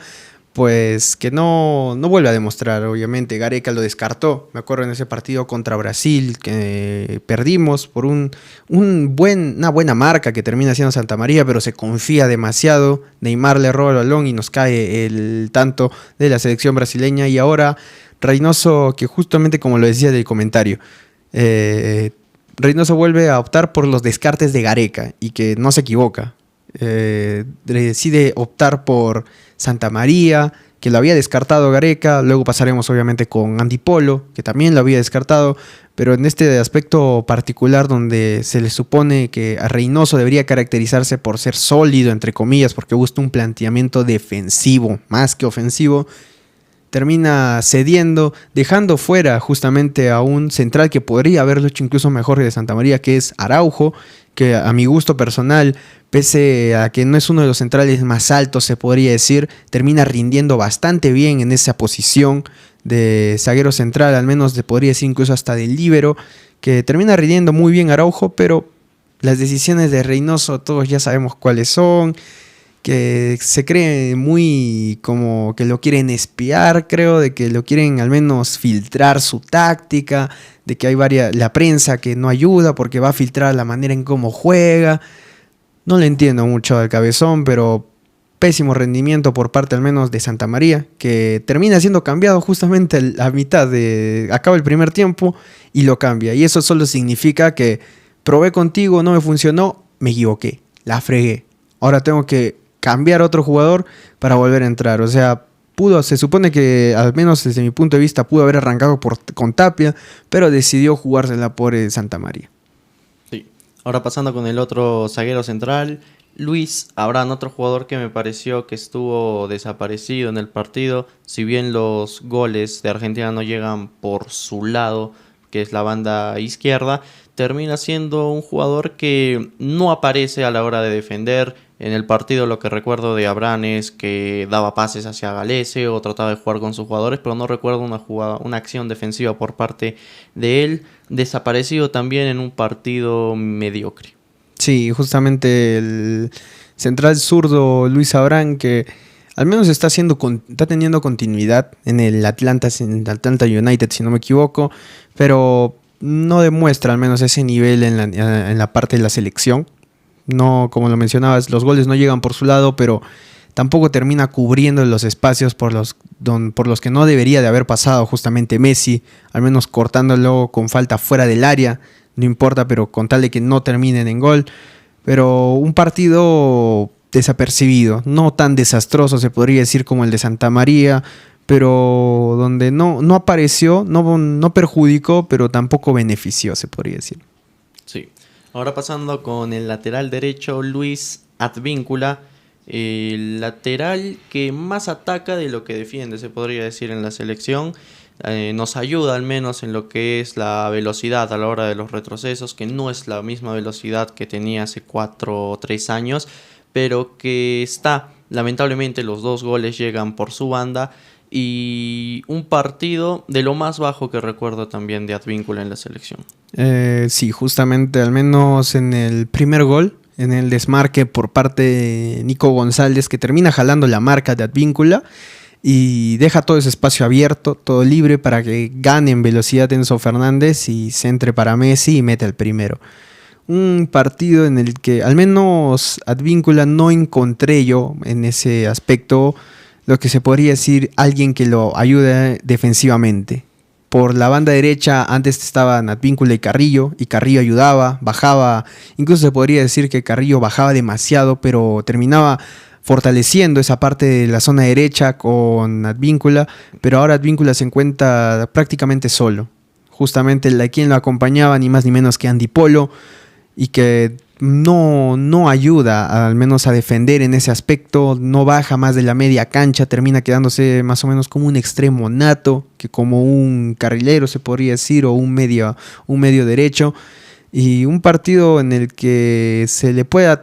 pues que no vuelve a demostrar. Obviamente Gareca lo descartó. Me acuerdo en ese partido contra Brasil que perdimos por una buena marca que termina siendo Santamaría, pero se confía demasiado. Neymar le roba el balón y nos cae el tanto de la selección brasileña. Y ahora Reynoso, que justamente como lo decía del comentario, Reynoso vuelve a optar por los descartes de Gareca y que no se equivoca. Decide optar por Santamaría, que lo había descartado Gareca. Luego pasaremos obviamente con Andy Polo, que también lo había descartado, pero en este aspecto particular donde se le supone que a Reynoso debería caracterizarse por ser sólido, entre comillas, porque busca un planteamiento defensivo más que ofensivo, termina cediendo, dejando fuera justamente a un central que podría haberlo hecho incluso mejor que de Santamaría, que es Araujo, que a mi gusto personal, pese a que no es uno de los centrales más altos, se podría decir, termina rindiendo bastante bien en esa posición de zaguero central, al menos se podría decir incluso hasta del líbero, que termina rindiendo muy bien Araujo, pero las decisiones de Reynoso todos ya sabemos cuáles son, que se cree muy como que lo quieren espiar, creo, de que lo quieren al menos filtrar su táctica, de que hay la prensa que no ayuda porque va a filtrar la manera en cómo juega. No le entiendo mucho al cabezón, pero pésimo rendimiento por parte al menos de Santa María, que termina siendo cambiado justamente a mitad de... Acaba el primer tiempo y lo cambia. Y eso solo significa que probé contigo, no me funcionó, me equivoqué, la fregué. Ahora tengo que cambiar a otro jugador para volver a entrar. O sea, se supone que, al menos desde mi punto de vista, pudo haber arrancado con Tapia, pero decidió jugársela por Santa María. Sí. Ahora pasando con el otro zaguero central, Luis Abrán, otro jugador que me pareció que estuvo desaparecido en el partido. Si bien los goles de Argentina no llegan por su lado, que es la banda izquierda, termina siendo un jugador que no aparece a la hora de defender. En el partido lo que recuerdo de Abrán es que daba pases hacia Galese o trataba de jugar con sus jugadores, pero no recuerdo una acción defensiva por parte de él. Desaparecido también en un partido mediocre. Sí, justamente el central zurdo Luis Abrán, que al menos está teniendo continuidad en el Atlanta United, si no me equivoco, pero no demuestra al menos ese nivel en la parte de la selección. No, como lo mencionabas, los goles no llegan por su lado, pero tampoco termina cubriendo los espacios por los que no debería de haber pasado justamente Messi, al menos cortándolo con falta fuera del área. No importa, pero con tal de que no terminen en gol. Pero un partido desapercibido, no tan desastroso se podría decir como el de Santa María, pero donde no apareció, no perjudicó, pero tampoco benefició, se podría decir. Sí. Ahora pasando con el lateral derecho, Luis Advíncula, el lateral que más ataca de lo que defiende, se podría decir, en la selección. Nos ayuda al menos en lo que es la velocidad a la hora de los retrocesos, que no es la misma velocidad que tenía hace 4 o 3 años, pero que lamentablemente los 2 goles llegan por su banda, y un partido de lo más bajo que recuerdo también de Advíncula en la selección. Sí, justamente al menos en el primer gol, en el desmarque por parte de Nico González, que termina jalando la marca de Advíncula y deja todo ese espacio abierto, todo libre para que gane en velocidad Enzo Fernández y centre para Messi y mete el primero. Un partido en el que al menos Advíncula no encontré yo en ese aspecto lo que se podría decir alguien que lo ayude defensivamente. Por la banda derecha antes estaban Advíncula y Carrillo ayudaba, bajaba, incluso se podría decir que Carrillo bajaba demasiado, pero terminaba fortaleciendo esa parte de la zona derecha con Advíncula, pero ahora Advíncula se encuentra prácticamente solo. Justamente quien lo acompañaba ni más ni menos que Andy Polo, y que no ayuda al menos a defender en ese aspecto, no baja más de la media cancha, termina quedándose más o menos como un extremo nato, que como un carrilero se podría decir, o un medio derecho. Y un partido en el que se le puede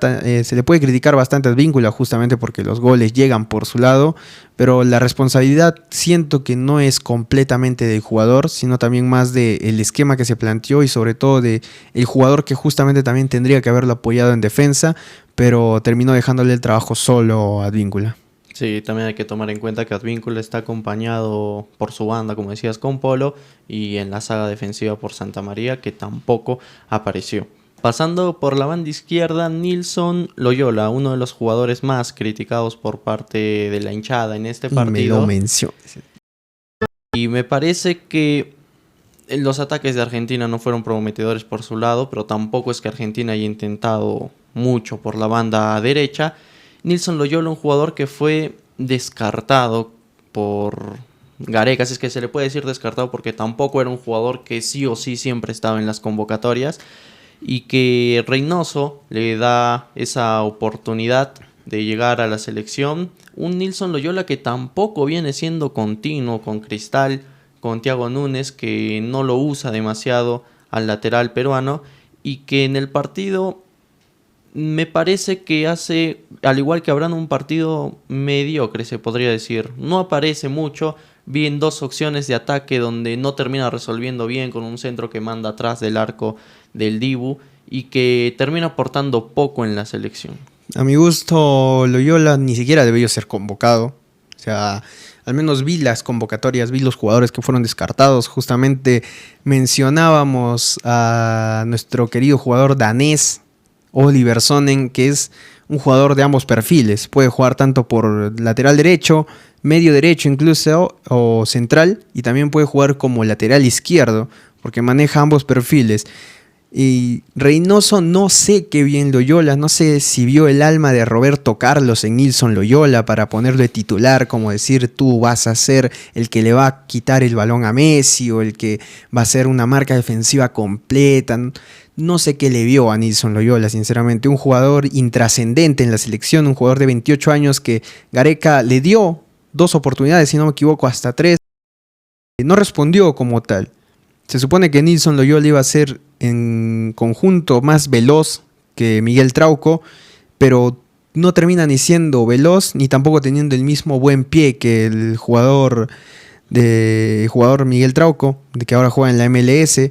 criticar bastante a Advíncula justamente porque los goles llegan por su lado, pero la responsabilidad siento que no es completamente del jugador, sino también más del esquema que se planteó y sobre todo del jugador que justamente también tendría que haberlo apoyado en defensa, pero terminó dejándole el trabajo solo a Advíncula. Sí, también hay que tomar en cuenta que Advíncula está acompañado por su banda, como decías, con Polo, y en la saga defensiva por Santa María, que tampoco apareció. Pasando por la banda izquierda, Nilson Loyola, uno de los jugadores más criticados por parte de la hinchada en este partido. Me lo menciono. Y me parece que los ataques de Argentina no fueron prometedores por su lado, pero tampoco es que Argentina haya intentado mucho por la banda derecha. Nilson Loyola, un jugador que fue descartado por Gareca, si es que se le puede decir descartado, porque tampoco era un jugador que sí o sí siempre estaba en las convocatorias, y que Reynoso le da esa oportunidad de llegar a la selección. Un Nilson Loyola que tampoco viene siendo continuo con Cristal, con Thiago Núñez, que no lo usa demasiado al lateral peruano, y que en el partido me parece que hace, al igual que Abraham, un partido mediocre, se podría decir. No aparece mucho. Vi en 2 opciones de ataque donde no termina resolviendo bien, con un centro que manda atrás del arco del Dibu, y que termina aportando poco en la selección. A mi gusto, Loyola ni siquiera debió ser convocado. O sea, al menos vi las convocatorias, vi los jugadores que fueron descartados. Justamente mencionábamos a nuestro querido jugador danés, Oliver Sonnen, que es un jugador de ambos perfiles. Puede jugar tanto por lateral derecho, medio derecho incluso, o central, y también puede jugar como lateral izquierdo, porque maneja ambos perfiles. Y Reynoso, no sé qué bien Loyola, no sé si vio el alma de Roberto Carlos en Nilson Loyola para ponerlo de titular, como decir, tú vas a ser el que le va a quitar el balón a Messi o el que va a hacer una marca defensiva completa. No sé qué le vio a Nilson Loyola, sinceramente. Un jugador intrascendente en la selección, un jugador de 28 años que Gareca le dio 2 oportunidades, si no me equivoco, hasta 3. No respondió como tal. Se supone que Nilson Loyola iba a ser en conjunto más veloz que Miguel Trauco, pero no termina ni siendo veloz ni tampoco teniendo el mismo buen pie que el jugador Miguel Trauco, de que ahora juega en la MLS.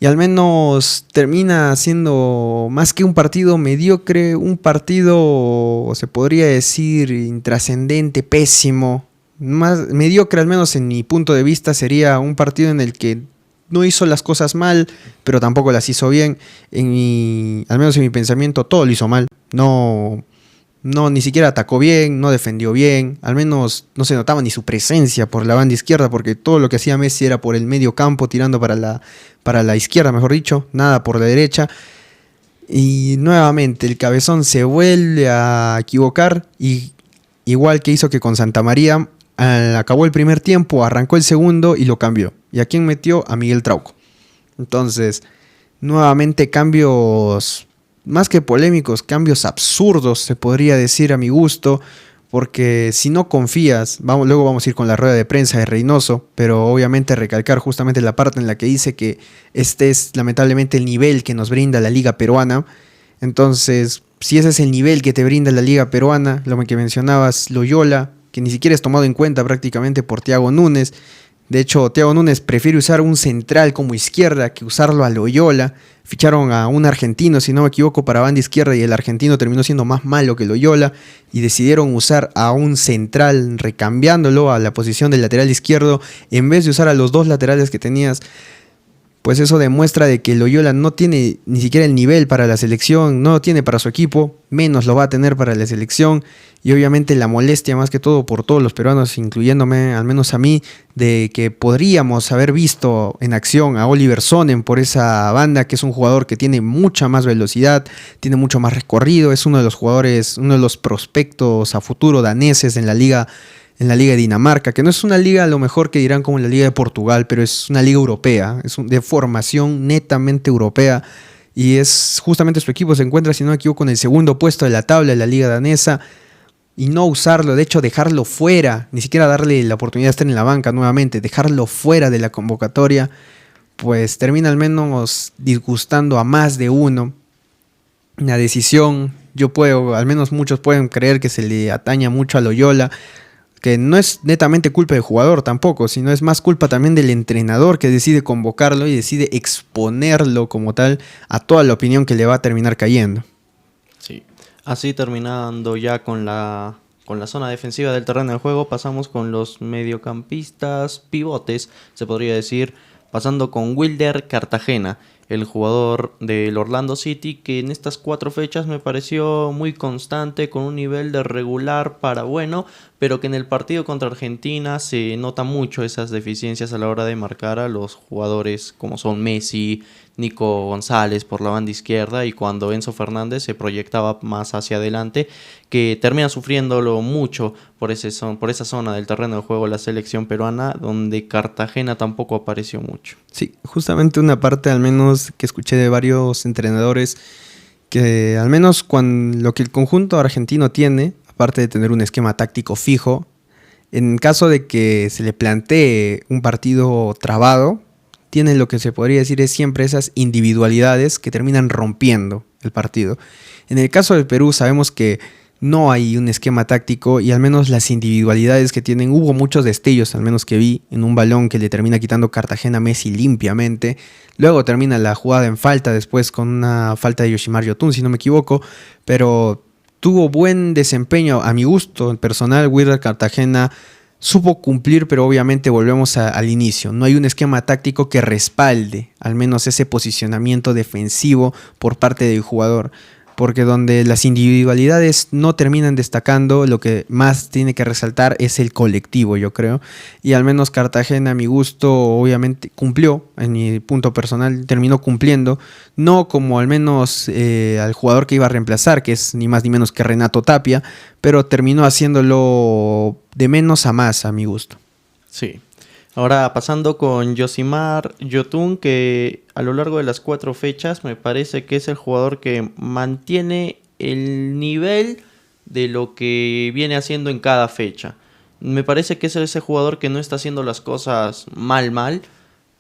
Y al menos termina siendo más que un partido mediocre, un partido, se podría decir, intrascendente, pésimo. Más mediocre, al menos en mi punto de vista, sería un partido en el que no hizo las cosas mal, pero tampoco las hizo bien. Al menos en mi pensamiento, todo lo hizo mal. No, ni siquiera atacó bien, no defendió bien. Al menos no se notaba ni su presencia por la banda izquierda, porque todo lo que hacía Messi era por el medio campo, tirando para la izquierda, mejor dicho, nada por la derecha. Y nuevamente el cabezón se vuelve a equivocar, y igual que hizo que con Santa María, acabó el primer tiempo, arrancó el segundo y lo cambió. ¿Y a quién metió? A Miguel Trauco. Entonces, nuevamente cambios, más que polémicos, cambios absurdos, se podría decir a mi gusto, porque si no confías, luego vamos a ir con la rueda de prensa de Reynoso, pero obviamente recalcar justamente la parte en la que dice que este es lamentablemente el nivel que nos brinda la Liga Peruana. Entonces, si ese es el nivel que te brinda la Liga Peruana, lo que mencionabas, Loyola, que ni siquiera es tomado en cuenta prácticamente por Thiago Núñez. De hecho, Thiago Núñez prefiere usar un central como izquierda que usarlo a Loyola. Ficharon a un argentino, si no me equivoco, para banda izquierda, y el argentino terminó siendo más malo que Loyola, y decidieron usar a un central recambiándolo a la posición del lateral izquierdo en vez de usar a los 2 laterales que tenías. Pues eso demuestra de que Loyola no tiene ni siquiera el nivel para la selección, no lo tiene para su equipo, menos lo va a tener para la selección. Y obviamente la molestia, más que todo por todos los peruanos, incluyéndome, al menos a mí, de que podríamos haber visto en acción a Oliver Sonnen por esa banda, que es un jugador que tiene mucha más velocidad, tiene mucho más recorrido, es uno de los jugadores, uno de los prospectos a futuro daneses en la Liga de Dinamarca, que no es una liga a lo mejor que dirán como la Liga de Portugal, pero es una liga europea, es de formación netamente europea, y es justamente su equipo se encuentra, si no me equivoco, en el segundo puesto de la tabla de la liga danesa, y no usarlo, de hecho dejarlo fuera, ni siquiera darle la oportunidad de estar en la banca nuevamente, dejarlo fuera de la convocatoria, pues termina al menos disgustando a más de uno. La decisión, al menos muchos pueden creer que se le ataña mucho a Loyola, que no es netamente culpa del jugador tampoco, sino es más culpa también del entrenador, que decide convocarlo y decide exponerlo como tal a toda la opinión que le va a terminar cayendo. Sí. Así, terminando ya con la zona defensiva del terreno de juego, pasamos con los mediocampistas pivotes, se podría decir, pasando con Wilder Cartagena, el jugador del Orlando City, que en estas 4 fechas me pareció muy constante, con un nivel de regular para bueno, pero que en el partido contra Argentina se nota mucho esas deficiencias a la hora de marcar a los jugadores como son Messi, Nico González por la banda izquierda, y cuando Enzo Fernández se proyectaba más hacia adelante, que termina sufriéndolo mucho por esa zona del terreno de juego la selección peruana, donde Cartagena tampoco apareció mucho. Sí, justamente una parte al menos que escuché de varios entrenadores, que al menos lo que el conjunto argentino tiene, aparte de tener un esquema táctico fijo, en caso de que se le plantee un partido trabado, tienen lo que se podría decir es siempre esas individualidades que terminan rompiendo el partido. En el caso del Perú sabemos que no hay un esquema táctico y al menos las individualidades que tienen, hubo muchos destellos, al menos que vi, en un balón que le termina quitando Cartagena a Messi limpiamente. Luego termina la jugada en falta, después con una falta de Yoshimar Yotun, si no me equivoco, pero tuvo buen desempeño a mi gusto personal. Wydad Cartagena supo cumplir, pero obviamente volvemos al inicio. No hay un esquema táctico que respalde al menos ese posicionamiento defensivo por parte del jugador. Porque donde las individualidades no terminan destacando, lo que más tiene que resaltar es el colectivo, yo creo. Y al menos Cartagena, a mi gusto, obviamente cumplió, en mi punto personal, terminó cumpliendo. No como al menos al jugador que iba a reemplazar, que es ni más ni menos que Renato Tapia, pero terminó haciéndolo de menos a más, a mi gusto. Sí. Ahora pasando con Yoshimar Yotun, que a lo largo de las 4 fechas me parece que es el jugador que mantiene el nivel de lo que viene haciendo en cada fecha. Me parece que es ese jugador que no está haciendo las cosas mal,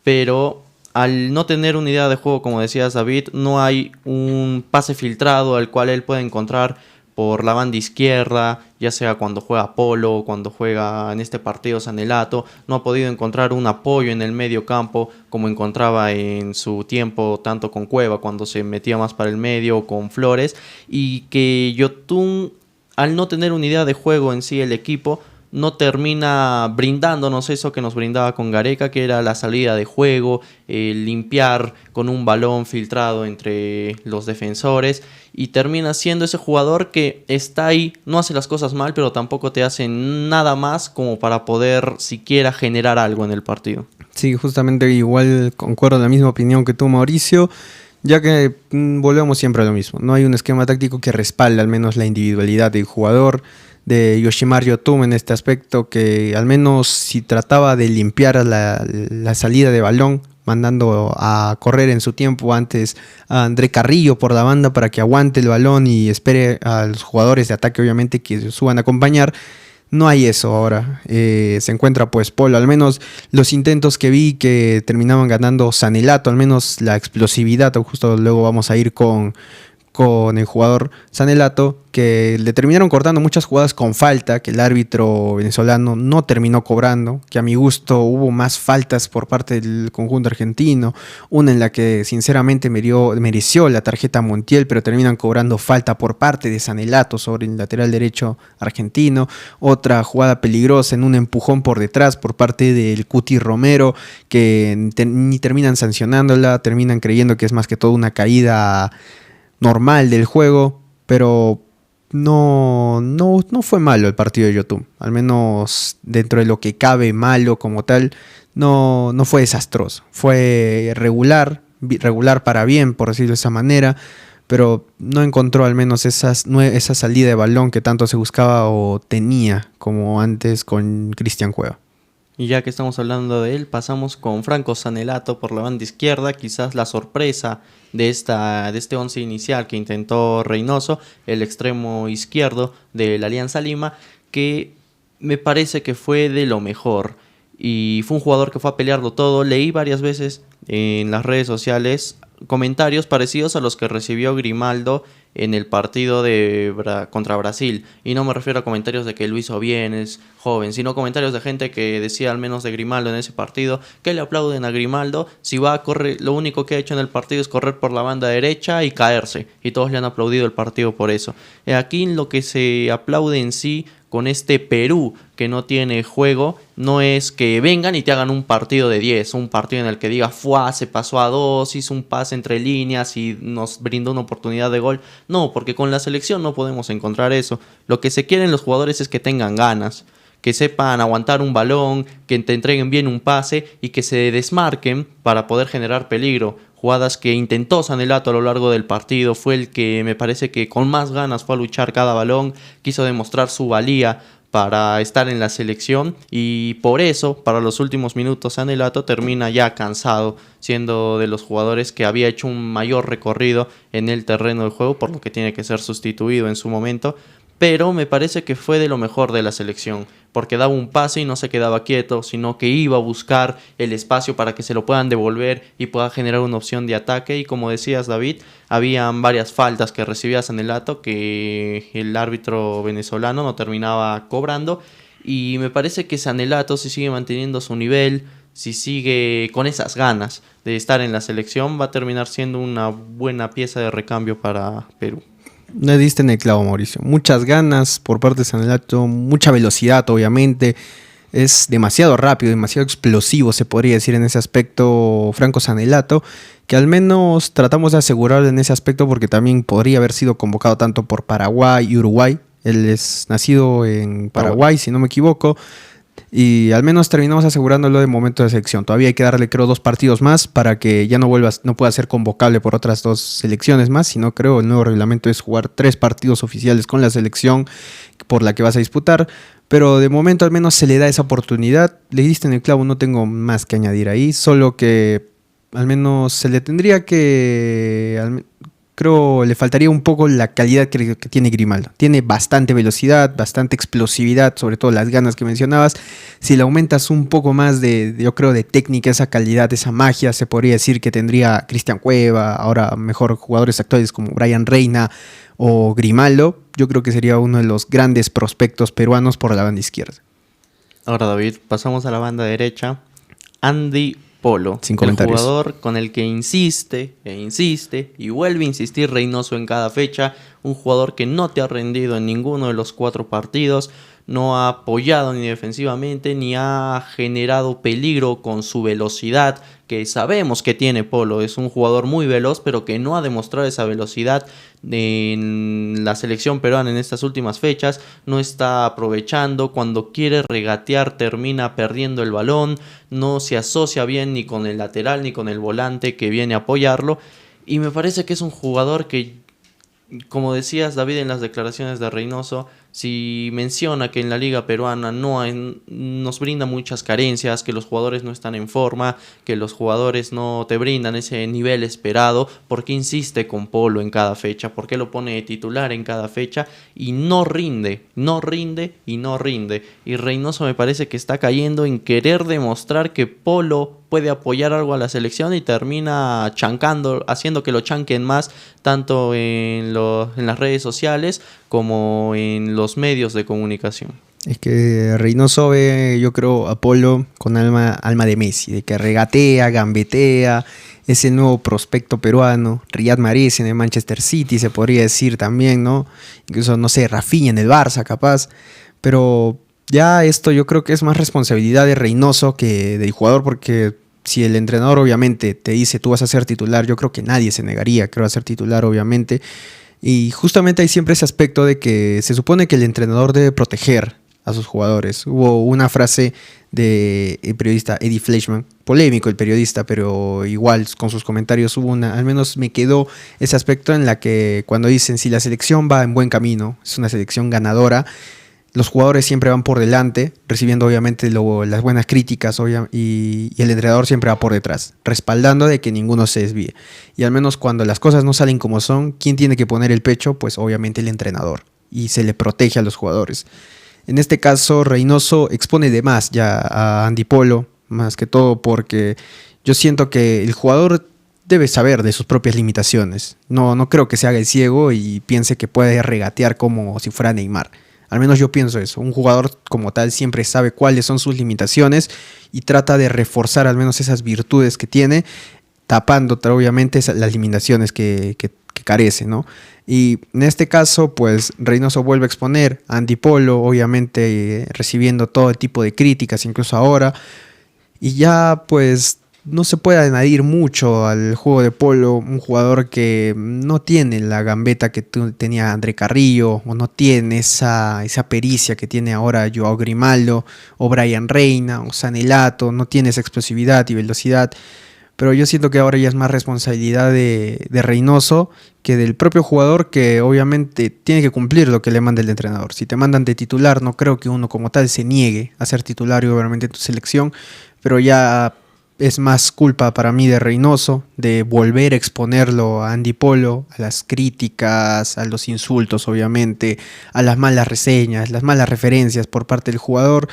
pero al no tener una idea de juego, como decías David, no hay un pase filtrado al cual él puede encontrar por la banda izquierda, ya sea cuando juega Polo o cuando juega en este partido Sanelato. No ha podido encontrar un apoyo en el medio campo como encontraba en su tiempo tanto con Cueva cuando se metía más para el medio o con Flores, y que Yotun, al no tener una idea de juego en sí el equipo, no termina brindándonos eso que nos brindaba con Gareca, que era la salida de juego, limpiar con un balón filtrado entre los defensores, y termina siendo ese jugador que está ahí, no hace las cosas mal, pero tampoco te hace nada más como para poder siquiera generar algo en el partido. Sí, justamente igual concuerdo en la misma opinión que tú, Mauricio, ya que volvemos siempre a lo mismo. No hay un esquema táctico que respalde al menos la individualidad del jugador, de Yoshimar Yotun en este aspecto, que al menos si trataba de limpiar la salida de balón, mandando a correr en su tiempo antes a André Carrillo por la banda para que aguante el balón y espere a los jugadores de ataque obviamente que suban a acompañar. No hay eso ahora. Se encuentra pues Polo. Al menos los intentos que vi que terminaban ganando Sanelato, al menos la explosividad, justo luego vamos a ir con el jugador Sanelato, que le terminaron cortando muchas jugadas con falta, que el árbitro venezolano no terminó cobrando, que a mi gusto hubo más faltas por parte del conjunto argentino, una en la que sinceramente mereció la tarjeta Montiel, pero terminan cobrando falta por parte de Sanelato sobre el lateral derecho argentino, otra jugada peligrosa en un empujón por detrás por parte del Cuti Romero, que ni terminan sancionándola, terminan creyendo que es más que todo una caída normal del juego, pero no fue malo el partido de Yotun, al menos dentro de lo que cabe malo como tal, no fue desastroso, fue regular para bien, por decirlo de esa manera, pero no encontró al menos esa salida de balón que tanto se buscaba o tenía como antes con Cristian Cueva. Y ya que estamos hablando de él, pasamos con Franco Sanelato por la banda izquierda, quizás la sorpresa de este once inicial que intentó Reynoso, el extremo izquierdo de la Alianza Lima, que me parece que fue de lo mejor y fue un jugador que fue a pelearlo todo. Leí varias veces en las redes sociales comentarios parecidos a los que recibió Grimaldo en el partido contra Brasil, y no me refiero a comentarios de que lo hizo bien, es joven, sino comentarios de gente que decía al menos de Grimaldo en ese partido, que le aplauden a Grimaldo, si va a correr, lo único que ha hecho en el partido es correr por la banda derecha y caerse, y todos le han aplaudido el partido por eso. Aquí lo que se aplaude en sí con este Perú que no tiene juego, no es que vengan y te hagan un partido de 10, un partido en el que digas, se pasó a 2, hizo un pase entre líneas y nos brindó una oportunidad de gol. No, porque con la selección no podemos encontrar eso. Lo que se quieren los jugadores es que tengan ganas, que sepan aguantar un balón, que te entreguen bien un pase y que se desmarquen para poder generar peligro. Jugadas que intentó Sanelato a lo largo del partido, fue el que me parece que con más ganas fue a luchar cada balón, quiso demostrar su valía para estar en la selección, y por eso para los últimos minutos Sanelato termina ya cansado, siendo de los jugadores que había hecho un mayor recorrido en el terreno del juego, por lo que tiene que ser sustituido en su momento. pero me parece que fue de lo mejor de la selección, porque daba un pase y no se quedaba quieto, sino que iba a buscar el espacio para que se lo puedan devolver y pueda generar una opción de ataque. Y como decías, David, habían varias faltas que recibía Sanelato que el árbitro venezolano no terminaba cobrando. Y me parece que Sanelato, si sigue manteniendo su nivel, si sigue con esas ganas de estar en la selección, va a terminar siendo una buena pieza de recambio para Perú. Le diste en el clavo, Mauricio. Muchas ganas por parte de Sanelato, mucha velocidad, obviamente. Es demasiado rápido, demasiado explosivo, se podría decir en ese aspecto, Franco Sanelato, que al menos tratamos de asegurarlo en ese aspecto porque también podría haber sido convocado tanto por Paraguay y Uruguay. Él es nacido en Paraguay, si no me equivoco. Y al menos terminamos asegurándolo de momento de selección. Todavía hay que darle, creo, 2 partidos más para que ya no pueda ser convocable por otras 2 selecciones más, sino creo el nuevo reglamento es jugar 3 partidos oficiales con la selección por la que vas a disputar. Pero de momento al menos se le da esa oportunidad. Le diste en el clavo, no tengo más que añadir ahí, solo que al menos se le tendría que... Creo le faltaría un poco la calidad que tiene Grimaldo. Tiene bastante velocidad, bastante explosividad, sobre todo las ganas que mencionabas. Si le aumentas un poco más yo creo, de técnica, esa calidad, esa magia, se podría decir que tendría Cristian Cueva, ahora mejor jugadores actuales como Brian Reina o Grimaldo. Yo creo que sería uno de los grandes prospectos peruanos por la banda izquierda. Ahora, David, pasamos a la banda derecha. Andy Polo, sin comentarios. El jugador con el que insiste e insiste y vuelve a insistir Reynoso en cada fecha, un jugador que no te ha rendido en ninguno de los 4 partidos, no ha apoyado ni defensivamente ni ha generado peligro con su velocidad, que sabemos que tiene Polo, es un jugador muy veloz, pero que no ha demostrado esa velocidad en la selección peruana en estas últimas fechas, no está aprovechando, cuando quiere regatear termina perdiendo el balón, no se asocia bien ni con el lateral ni con el volante que viene a apoyarlo, y me parece que es un jugador que, como decías, David, en las declaraciones de Reynoso, si menciona que en la liga peruana nos brinda muchas carencias, que los jugadores no están en forma, que los jugadores no te brindan ese nivel esperado, ¿por qué insiste con Polo en cada fecha? ¿Por qué lo pone de titular en cada fecha? Y no rinde. Y Reynoso me parece que está cayendo en querer demostrar que Polo puede apoyar algo a la selección y termina chancando, haciendo que lo chanquen más, tanto en las redes sociales como en los medios de comunicación. Es que Reynoso ve, yo creo, a Polo con alma de Messi, de que regatea, gambetea, es el nuevo prospecto peruano. Riyad Mahrez en el Manchester City, se podría decir también, ¿no? Incluso, no sé, Rafinha en el Barça, capaz. Pero ya esto yo creo que es más responsabilidad de Reynoso que del jugador, porque si el entrenador obviamente te dice tú vas a ser titular, yo creo que nadie se negaría, creo, a ser titular, obviamente. Y justamente hay siempre ese aspecto de que se supone que el entrenador debe proteger a sus jugadores. Hubo una frase del periodista Eddie Fleischmann, polémico el periodista, pero igual con sus comentarios al menos me quedó ese aspecto en la que cuando dicen si la selección va en buen camino, es una selección ganadora, los jugadores siempre van por delante, recibiendo obviamente las buenas críticas y el entrenador siempre va por detrás, respaldando de que ninguno se desvíe. Y al menos cuando las cosas no salen como son, ¿quién tiene que poner el pecho? Pues obviamente el entrenador, y se le protege a los jugadores. En este caso, Reynoso expone de más ya a Andy Polo, más que todo porque yo siento que el jugador debe saber de sus propias limitaciones. No creo que se haga el ciego y piense que puede regatear como si fuera Neymar. Al menos yo pienso eso. Un jugador como tal siempre sabe cuáles son sus limitaciones y trata de reforzar al menos esas virtudes que tiene, tapando obviamente las limitaciones que carece, ¿no? Y en este caso, pues Reynoso vuelve a exponer a Andy Polo, obviamente recibiendo todo tipo de críticas, incluso ahora. Y ya pues no se puede añadir mucho al juego de Polo, un jugador que no tiene la gambeta que tenía André Carrillo, o no tiene esa pericia que tiene ahora Joao Grimaldo, o Brian Reina, o Sanelato, no tiene esa explosividad y velocidad. Pero yo siento que ahora ya es más responsabilidad de Reynoso que del propio jugador, que obviamente tiene que cumplir lo que le manda el entrenador. Si te mandan de titular, no creo que uno como tal se niegue a ser titular y obviamente en tu selección, pero ya es más culpa para mí de Reynoso, de volver a exponerlo a Andy Polo, a las críticas, a los insultos obviamente, a las malas reseñas, las malas referencias por parte del jugador,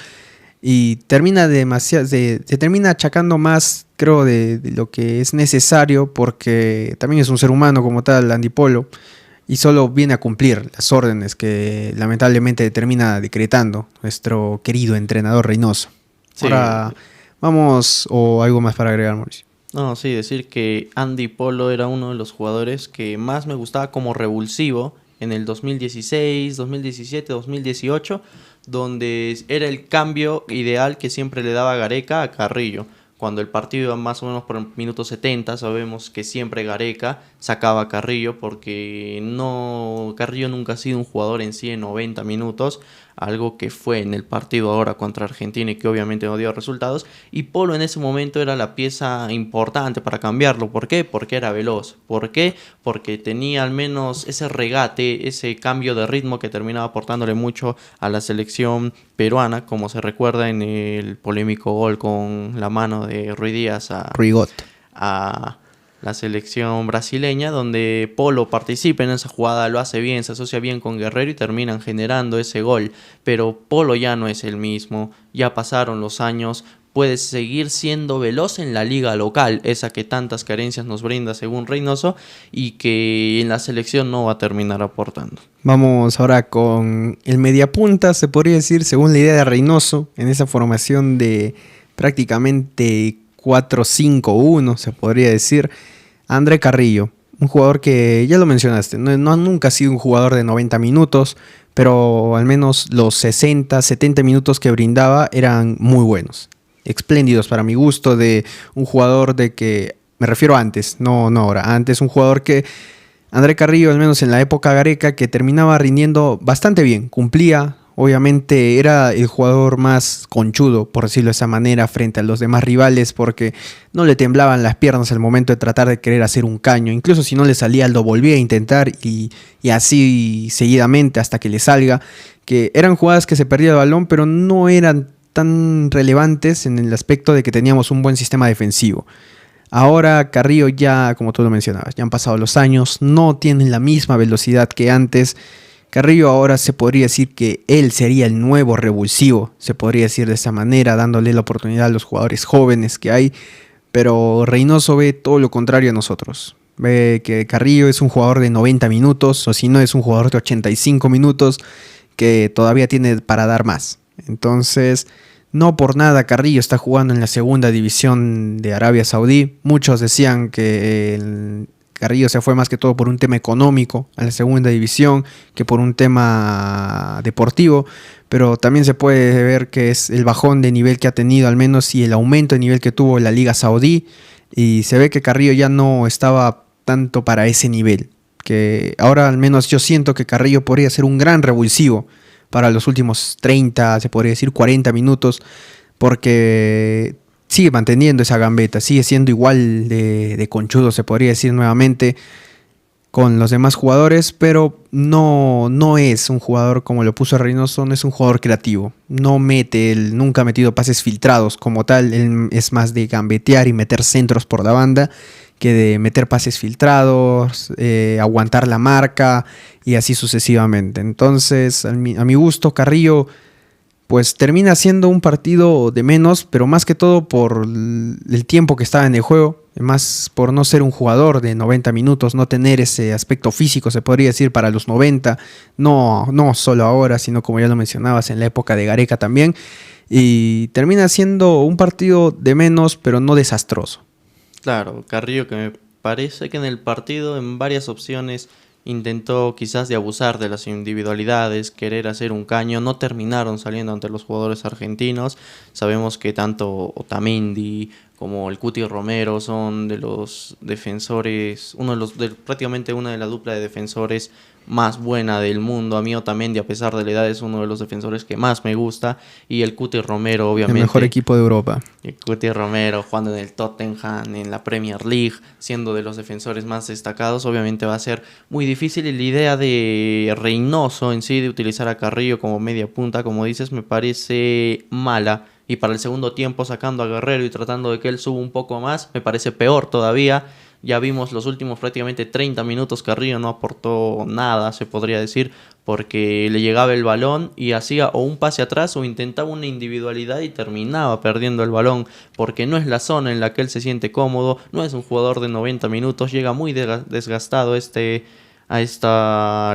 y se termina achacando más, creo, de lo que es necesario, porque también es un ser humano como tal, Andy Polo, y solo viene a cumplir las órdenes que lamentablemente termina decretando nuestro querido entrenador Reynoso. Sí. Ahora vamos, o algo más para agregar, Mauricio. No, sí, decir que Andy Polo era uno de los jugadores que más me gustaba como revulsivo en el 2016, 2017, 2018, donde era el cambio ideal que siempre le daba Gareca a Carrillo. Cuando el partido iba más o menos por el minuto 70, sabemos que siempre Gareca sacaba a Carrillo porque Carrillo nunca ha sido un jugador en sí en 90 minutos, algo que fue en el partido ahora contra Argentina y que obviamente no dio resultados, y Polo en ese momento era la pieza importante para cambiarlo. ¿Por qué? Porque era veloz. ¿Por qué? Porque tenía al menos ese regate, ese cambio de ritmo que terminaba aportándole mucho a la selección peruana, como se recuerda en el polémico gol con la mano de Ruiz Díaz a la selección brasileña, donde Polo participa en esa jugada, lo hace bien, se asocia bien con Guerrero y terminan generando ese gol. Pero Polo ya no es el mismo, ya pasaron los años, puede seguir siendo veloz en la liga local, esa que tantas carencias nos brinda según Reynoso, y que en la selección no va a terminar aportando. Vamos ahora con el mediapunta, se podría decir, según la idea de Reynoso, en esa formación de prácticamente 4-5-1, se podría decir, André Carrillo, un jugador que ya lo mencionaste, nunca ha sido un jugador de 90 minutos, pero al menos los 60, 70 minutos que brindaba eran muy buenos, espléndidos para mi gusto, de un jugador de que, me refiero antes, no ahora, antes un jugador que, André Carrillo, al menos en la época Gareca, que terminaba rindiendo bastante bien, cumplía. Obviamente era el jugador más conchudo, por decirlo de esa manera, frente a los demás rivales, porque no le temblaban las piernas al momento de tratar de querer hacer un caño. Incluso si no le salía, lo volvía a intentar y así seguidamente hasta que le salga. Que eran jugadas que se perdía el balón, pero no eran tan relevantes en el aspecto de que teníamos un buen sistema defensivo. Ahora Carrillo ya, como tú lo mencionabas, ya han pasado los años, no tiene la misma velocidad que antes. Carrillo ahora se podría decir que él sería el nuevo revulsivo, se podría decir de esa manera, dándole la oportunidad a los jugadores jóvenes que hay, pero Reynoso ve todo lo contrario a nosotros. Ve que Carrillo es un jugador de 90 minutos, o si no es un jugador de 85 minutos, que todavía tiene para dar más. Entonces, no por nada Carrillo está jugando en la segunda división de Arabia Saudí. Muchos decían que Carrillo se fue más que todo por un tema económico a la segunda división que por un tema deportivo, pero también se puede ver que es el bajón de nivel que ha tenido al menos y el aumento de nivel que tuvo la Liga Saudí, y se ve que Carrillo ya no estaba tanto para ese nivel, que ahora al menos yo siento que Carrillo podría ser un gran revulsivo para los últimos 30, se podría decir 40 minutos, porque sigue manteniendo esa gambeta, sigue siendo igual de conchudo, se podría decir nuevamente, con los demás jugadores, pero no es un jugador como lo puso Reynoso, no es un jugador creativo, él nunca ha metido pases filtrados como tal, él es más de gambetear y meter centros por la banda que de meter pases filtrados, aguantar la marca y así sucesivamente. Entonces, a mi gusto, Carrillo pues termina siendo un partido de menos, pero más que todo por el tiempo que estaba en el juego, más por no ser un jugador de 90 minutos, no tener ese aspecto físico, se podría decir, para los 90, no solo ahora, sino como ya lo mencionabas, en la época de Gareca también, y termina siendo un partido de menos, pero no desastroso. Claro, Carrillo, que me parece que en el partido en varias opciones intentó quizás de abusar de las individualidades, querer hacer un caño, no terminaron saliendo ante los jugadores argentinos. Sabemos que tanto Otamendi como el Cuti Romero son de los defensores, prácticamente una de la dupla de defensores más buena del mundo. A mí Otamendi, a pesar de la edad, es uno de los defensores que más me gusta, y el Cuti Romero, obviamente. El mejor equipo de Europa. El Cuti Romero jugando en el Tottenham, en la Premier League, siendo de los defensores más destacados, obviamente va a ser muy difícil. Y la idea de Reynoso en sí de utilizar a Carrillo como media punta, como dices, me parece mala y para el segundo tiempo sacando a Guerrero y tratando de que él suba un poco más, me parece peor todavía. Ya vimos los últimos prácticamente 30 minutos, Carrillo no aportó nada, se podría decir, porque le llegaba el balón y hacía o un pase atrás o intentaba una individualidad y terminaba perdiendo el balón, porque no es la zona en la que él se siente cómodo, no es un jugador de 90 minutos, llega muy desgastado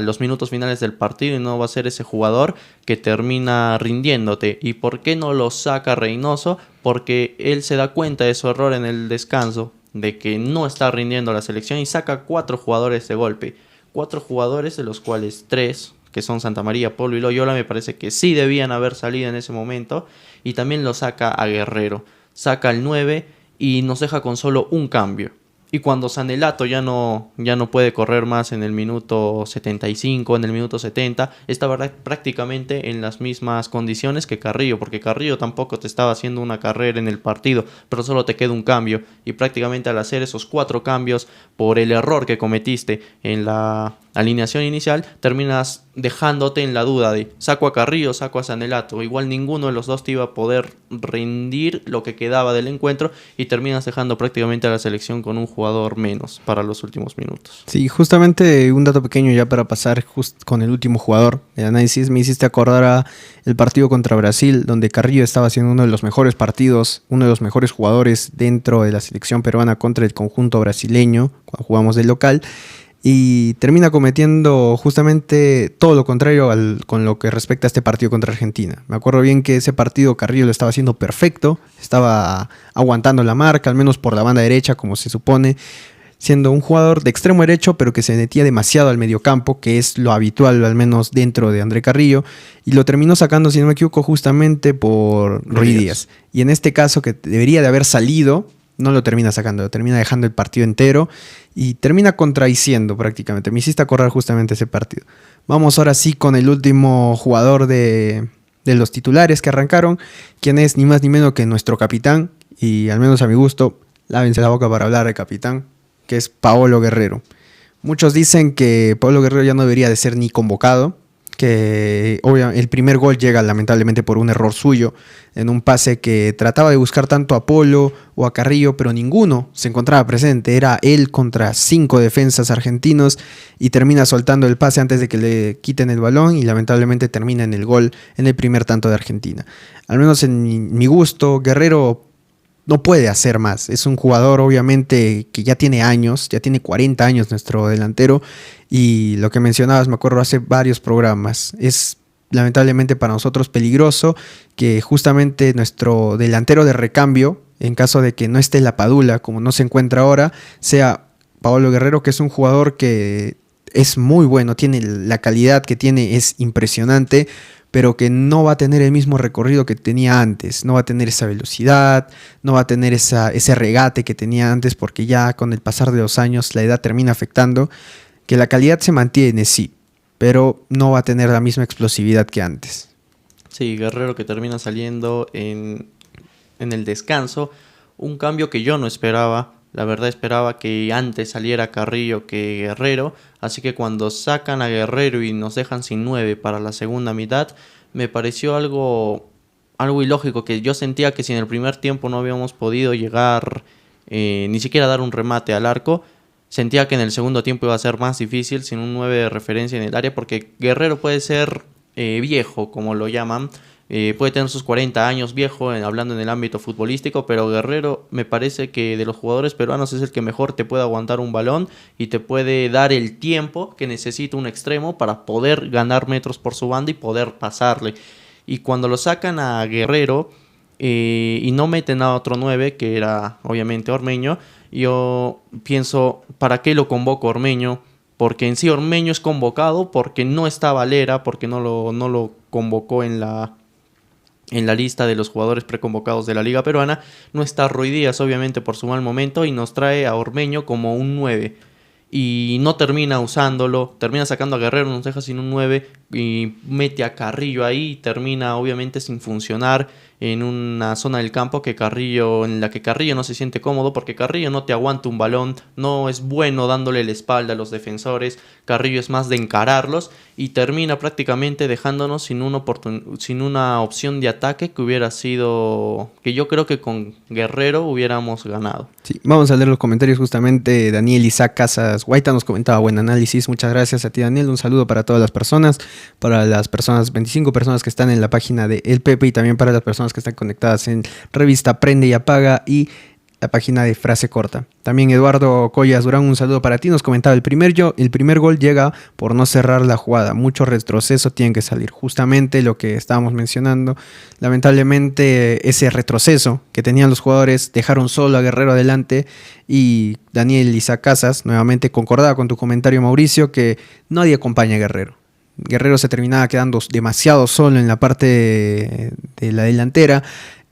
los minutos finales del partido y no va a ser ese jugador que termina rindiéndote. ¿Y por qué no lo saca Reynoso? Porque él se da cuenta de su error en el descanso, de que no está rindiendo la selección y saca 4 jugadores de golpe. 4 jugadores, de los cuales 3, que son Santamaría, Polo y Loyola, me parece que sí debían haber salido en ese momento. Y también lo saca a Guerrero. Saca al 9 y nos deja con solo un cambio. Y cuando Sanelato ya no puede correr más en el minuto 75, en el minuto 70, está prácticamente en las mismas condiciones que Carrillo, porque Carrillo tampoco te estaba haciendo una carrera en el partido, pero solo te queda un cambio. Y prácticamente al hacer esos 4 cambios por el error que cometiste en la alineación inicial, terminas dejándote en la duda de saco a Carrillo, saco a Sanelato. Igual ninguno de los dos te iba a poder rendir lo que quedaba del encuentro y terminas dejando prácticamente a la selección con un jugador menos para los últimos minutos. Sí, justamente un dato pequeño ya para pasar con el último jugador del análisis. Me hiciste acordar a el partido contra Brasil, donde Carrillo estaba haciendo uno de los mejores partidos, uno de los mejores jugadores dentro de la selección peruana contra el conjunto brasileño, cuando jugamos de local. Y termina cometiendo justamente todo lo contrario con lo que respecta a este partido contra Argentina. Me acuerdo bien que ese partido Carrillo lo estaba haciendo perfecto, estaba aguantando la marca, al menos por la banda derecha, como se supone, siendo un jugador de extremo derecho, pero que se metía demasiado al mediocampo, que es lo habitual, al menos dentro de André Carrillo, y lo terminó sacando, si no me equivoco, justamente por Ruiz Díaz. Y en este caso, que debería de haber salido, no lo termina sacando, lo termina dejando el partido entero y termina contradiciendo prácticamente. Me hiciste acordar justamente ese partido. Vamos ahora sí con el último jugador de los titulares que arrancaron, quien es ni más ni menos que nuestro capitán, y al menos a mi gusto, lávense la boca para hablar de capitán, que es Paolo Guerrero. Muchos dicen que Paolo Guerrero ya no debería de ser ni convocado, que obviamente el primer gol llega lamentablemente por un error suyo en un pase que trataba de buscar tanto a Polo o a Carrillo, pero ninguno se encontraba presente. Era él contra 5 defensas argentinos y termina soltando el pase antes de que le quiten el balón y lamentablemente termina en el gol, en el primer tanto de Argentina. Al menos en mi gusto, Guerrero no puede hacer más. Es un jugador obviamente que ya tiene años, ya tiene 40 años nuestro delantero, y lo que mencionabas, me acuerdo hace varios programas, es lamentablemente para nosotros peligroso que justamente nuestro delantero de recambio, en caso de que no esté la Padula como no se encuentra ahora, sea Paolo Guerrero, que es un jugador que es muy bueno, tiene la calidad que tiene, es impresionante, pero que no va a tener el mismo recorrido que tenía antes, no va a tener esa velocidad, no va a tener ese regate que tenía antes, porque ya con el pasar de los años la edad termina afectando, que la calidad se mantiene, sí, pero no va a tener la misma explosividad que antes. Sí, Guerrero que termina saliendo en el descanso, un cambio que yo no esperaba. La verdad esperaba que antes saliera Carrillo que Guerrero, así que cuando sacan a Guerrero y nos dejan sin 9 para la segunda mitad, me pareció algo ilógico, que yo sentía que si en el primer tiempo no habíamos podido llegar, ni siquiera dar un remate al arco, sentía que en el segundo tiempo iba a ser más difícil sin un 9 de referencia en el área, porque Guerrero puede ser viejo, como lo llaman, puede tener sus 40 años viejo, hablando en el ámbito futbolístico, pero Guerrero me parece que de los jugadores peruanos es el que mejor te puede aguantar un balón y te puede dar el tiempo que necesita un extremo para poder ganar metros por su banda y poder pasarle. Y cuando lo sacan a Guerrero y no meten a otro 9, que era obviamente Ormeño, yo pienso, ¿para qué lo convoco Ormeño? Porque en sí Ormeño es convocado porque no está Valera, porque no lo convocó en la lista de los jugadores preconvocados de la Liga Peruana. No está Ruiz Díaz, obviamente, por su mal momento, y nos trae a Ormeño como un 9. Y no termina usándolo, termina sacando a Guerrero, nos deja sin un 9 y mete a Carrillo ahí, termina obviamente sin funcionar. en una zona del campo en la que Carrillo no se siente cómodo, porque Carrillo no te aguanta un balón, no es bueno dándole la espalda a los defensores. Carrillo es más de encararlos y termina prácticamente dejándonos sin una opción de ataque que yo creo que con Guerrero hubiéramos ganado. Sí, vamos a leer los comentarios justamente. Daniel Isaac Casas Guaita nos comentaba: buen análisis, muchas gracias a ti, Daniel. Un saludo para todas las personas, para las 25 personas que están en la página de El Pepe, y también para las personas que están conectadas en Revista Prende y Apaga y la página de Frase Corta. También Eduardo Collas Durán, un saludo para ti, nos comentaba: el primer gol llega por no cerrar la jugada, mucho retroceso tiene que salir. Justamente lo que estábamos mencionando, lamentablemente ese retroceso que tenían los jugadores dejaron solo a Guerrero adelante, y Daniel Isaac Casas nuevamente concordaba con tu comentario, Mauricio, que nadie acompaña a Guerrero. Guerrero se terminaba quedando demasiado solo en la parte de la delantera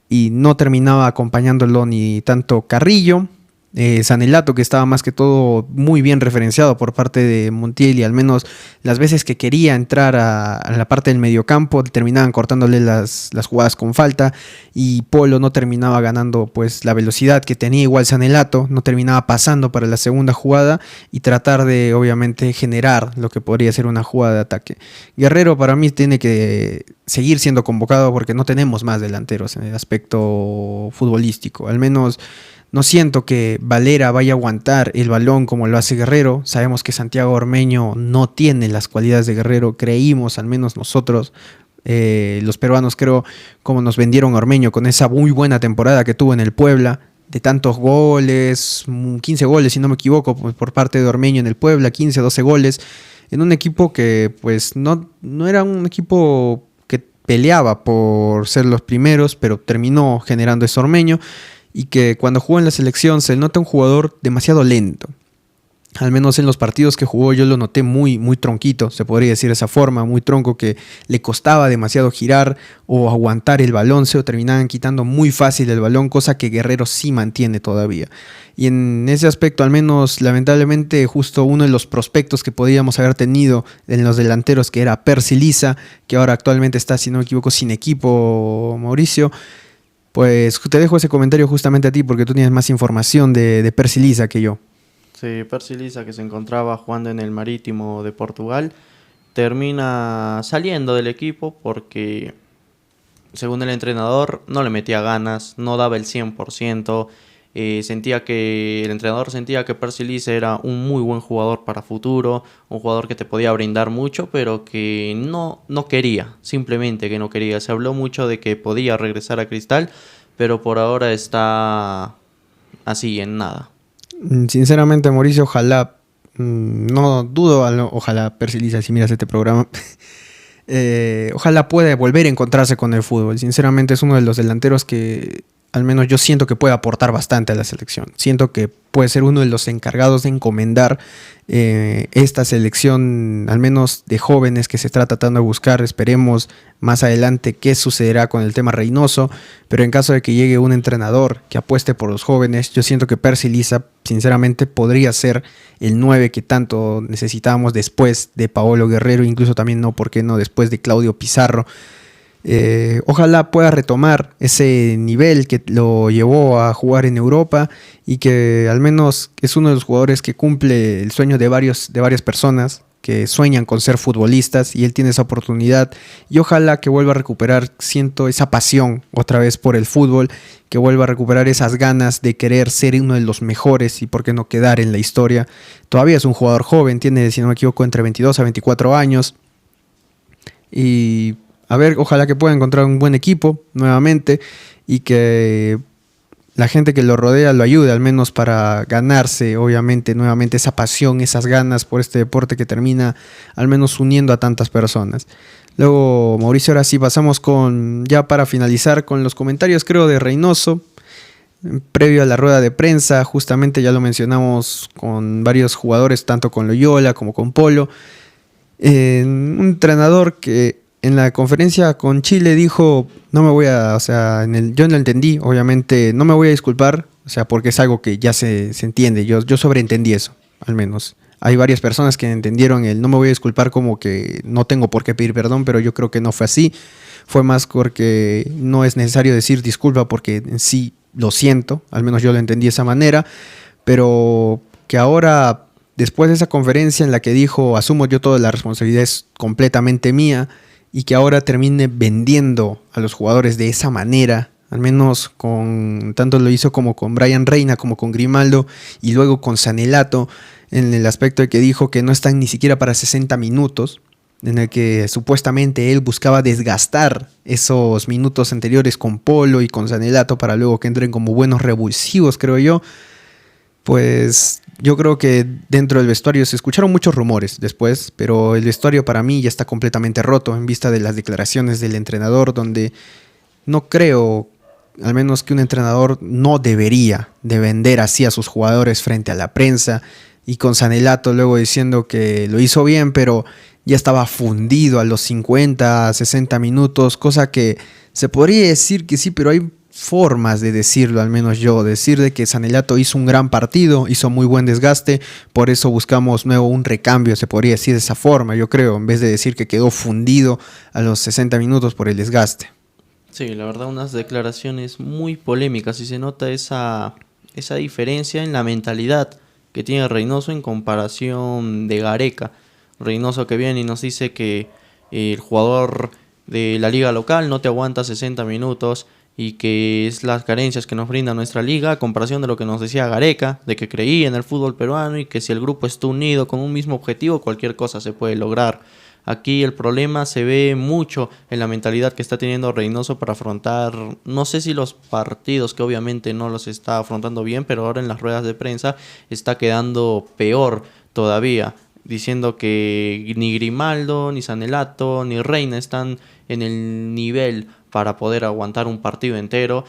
y no terminaba acompañándolo ni tanto Carrillo, Sanelato, que estaba más que todo muy bien referenciado por parte de Montiel, y al menos las veces que quería entrar a la parte del mediocampo terminaban cortándole las jugadas con falta, y Polo no terminaba ganando pues la velocidad que tenía igual Sanelato, no terminaba pasando para la segunda jugada y tratar de obviamente generar lo que podría ser una jugada de ataque. Guerrero para mí tiene que seguir siendo convocado porque no tenemos más delanteros en el aspecto futbolístico, al menos no siento que Valera vaya a aguantar el balón como lo hace Guerrero. Sabemos que Santiago Ormeño no tiene las cualidades de Guerrero. Creímos, al menos nosotros, los peruanos, creo, como nos vendieron a Ormeño con esa muy buena temporada que tuvo en el Puebla, de tantos goles, 15 goles si no me equivoco, por parte de Ormeño en el Puebla, 15, 12 goles, en un equipo que pues no era un equipo que peleaba por ser los primeros, pero terminó generando ese Ormeño. Y que cuando jugó en la selección se nota un jugador demasiado lento. Al menos en los partidos que jugó yo lo noté muy tronquito, se podría decir de esa forma, muy tronco, que le costaba demasiado girar o aguantar el balón, se lo terminaban quitando muy fácil el balón, cosa que Guerrero sí mantiene todavía. Y en ese aspecto, al menos lamentablemente, justo uno de los prospectos que podíamos haber tenido en los delanteros, que era Percy Liza, que ahora actualmente está, si no me equivoco, sin equipo, Mauricio. Pues te dejo ese comentario justamente a ti porque tú tienes más información de Percy Liza que yo. Sí, Percy Liza, que se encontraba jugando en el Marítimo de Portugal, termina saliendo del equipo porque, según el entrenador, no le metía ganas, no daba el 100%. El entrenador sentía que Percy Liza era un muy buen jugador para futuro, un jugador que te podía brindar mucho, pero que no quería, simplemente que no quería. Se habló mucho de que podía regresar a Cristal, pero por ahora está así, en nada. Sinceramente, Mauricio, ojalá, no dudo, ojalá Percy Liza, si miras este programa, ojalá pueda volver a encontrarse con el fútbol. Sinceramente es uno de los delanteros que al menos yo siento que puede aportar bastante a la selección. Siento que puede ser uno de los encargados de encomendar esta selección, al menos de jóvenes que se está tratando de buscar. Esperemos más adelante qué sucederá con el tema Reynoso, pero en caso de que llegue un entrenador que apueste por los jóvenes, yo siento que Percy Liza, sinceramente, podría ser el 9 que tanto necesitábamos después de Paolo Guerrero, incluso también, no, ¿por qué no?, después de Claudio Pizarro. Ojalá pueda retomar ese nivel que lo llevó a jugar en Europa, y que al menos es uno de los jugadores que cumple el sueño de varias personas que sueñan con ser futbolistas, y él tiene esa oportunidad, y ojalá que vuelva a recuperar, siento, esa pasión otra vez por el fútbol, que vuelva a recuperar esas ganas de querer ser uno de los mejores y por qué no quedar en la historia. Todavía es un jugador joven, tiene, si no me equivoco, entre 22 a 24 años, y a ver, ojalá que pueda encontrar un buen equipo nuevamente, y que la gente que lo rodea lo ayude al menos para ganarse, obviamente, nuevamente esa pasión, esas ganas por este deporte que termina al menos uniendo a tantas personas. Luego, Mauricio, ahora sí pasamos ya para finalizar con los comentarios, creo, de Reynoso. Previo a la rueda de prensa, justamente ya lo mencionamos con varios jugadores, tanto con Loyola como con Polo. Un entrenador que en la conferencia con Chile dijo: no me voy a, o sea, yo no lo entendí, obviamente, no me voy a disculpar, o sea, porque es algo que ya se entiende, yo sobreentendí eso, al menos. Hay varias personas que entendieron no me voy a disculpar como que no tengo por qué pedir perdón, pero yo creo que no fue así. Fue más porque no es necesario decir disculpa porque en sí lo siento, al menos yo lo entendí de esa manera, pero que ahora, después de esa conferencia en la que dijo, asumo yo toda la responsabilidad es completamente mía, y que ahora termine vendiendo a los jugadores de esa manera, al menos tanto lo hizo como con Brian Reina, como con Grimaldo, y luego con Sanelato, en el aspecto de que dijo que no están ni siquiera para 60 minutos, en el que supuestamente él buscaba desgastar esos minutos anteriores con Polo y con Sanelato para luego que entren como buenos revulsivos, creo yo. Pues yo creo que dentro del vestuario se escucharon muchos rumores después, pero el vestuario para mí ya está completamente roto en vista de las declaraciones del entrenador, donde no creo, al menos que un entrenador no debería de vender así a sus jugadores frente a la prensa, y con Sanelato luego diciendo que lo hizo bien, pero ya estaba fundido a los 50, 60 minutos, cosa que se podría decir que sí, pero hay formas de decirlo, al menos yo, decir de que Sanelato hizo un gran partido, hizo muy buen desgaste, por eso buscamos nuevo un recambio, se podría decir de esa forma, yo creo, en vez de decir que quedó fundido a los 60 minutos por el desgaste. Sí, la verdad, unas declaraciones muy polémicas y se nota esa diferencia en la mentalidad que tiene Reynoso en comparación de Gareca. Reynoso que viene y nos dice que el jugador de la liga local no te aguanta 60 minutos y que es las carencias que nos brinda nuestra liga a comparación de lo que nos decía Gareca, de que creía en el fútbol peruano y que si el grupo está unido con un mismo objetivo cualquier cosa se puede lograr. Aquí el problema se ve mucho en la mentalidad que está teniendo Reynoso para afrontar, no sé si los partidos, que obviamente no los está afrontando bien, pero ahora en las ruedas de prensa está quedando peor todavía, diciendo que ni Grimaldo, ni Sanelato, ni Reina están en el nivel para poder aguantar un partido entero.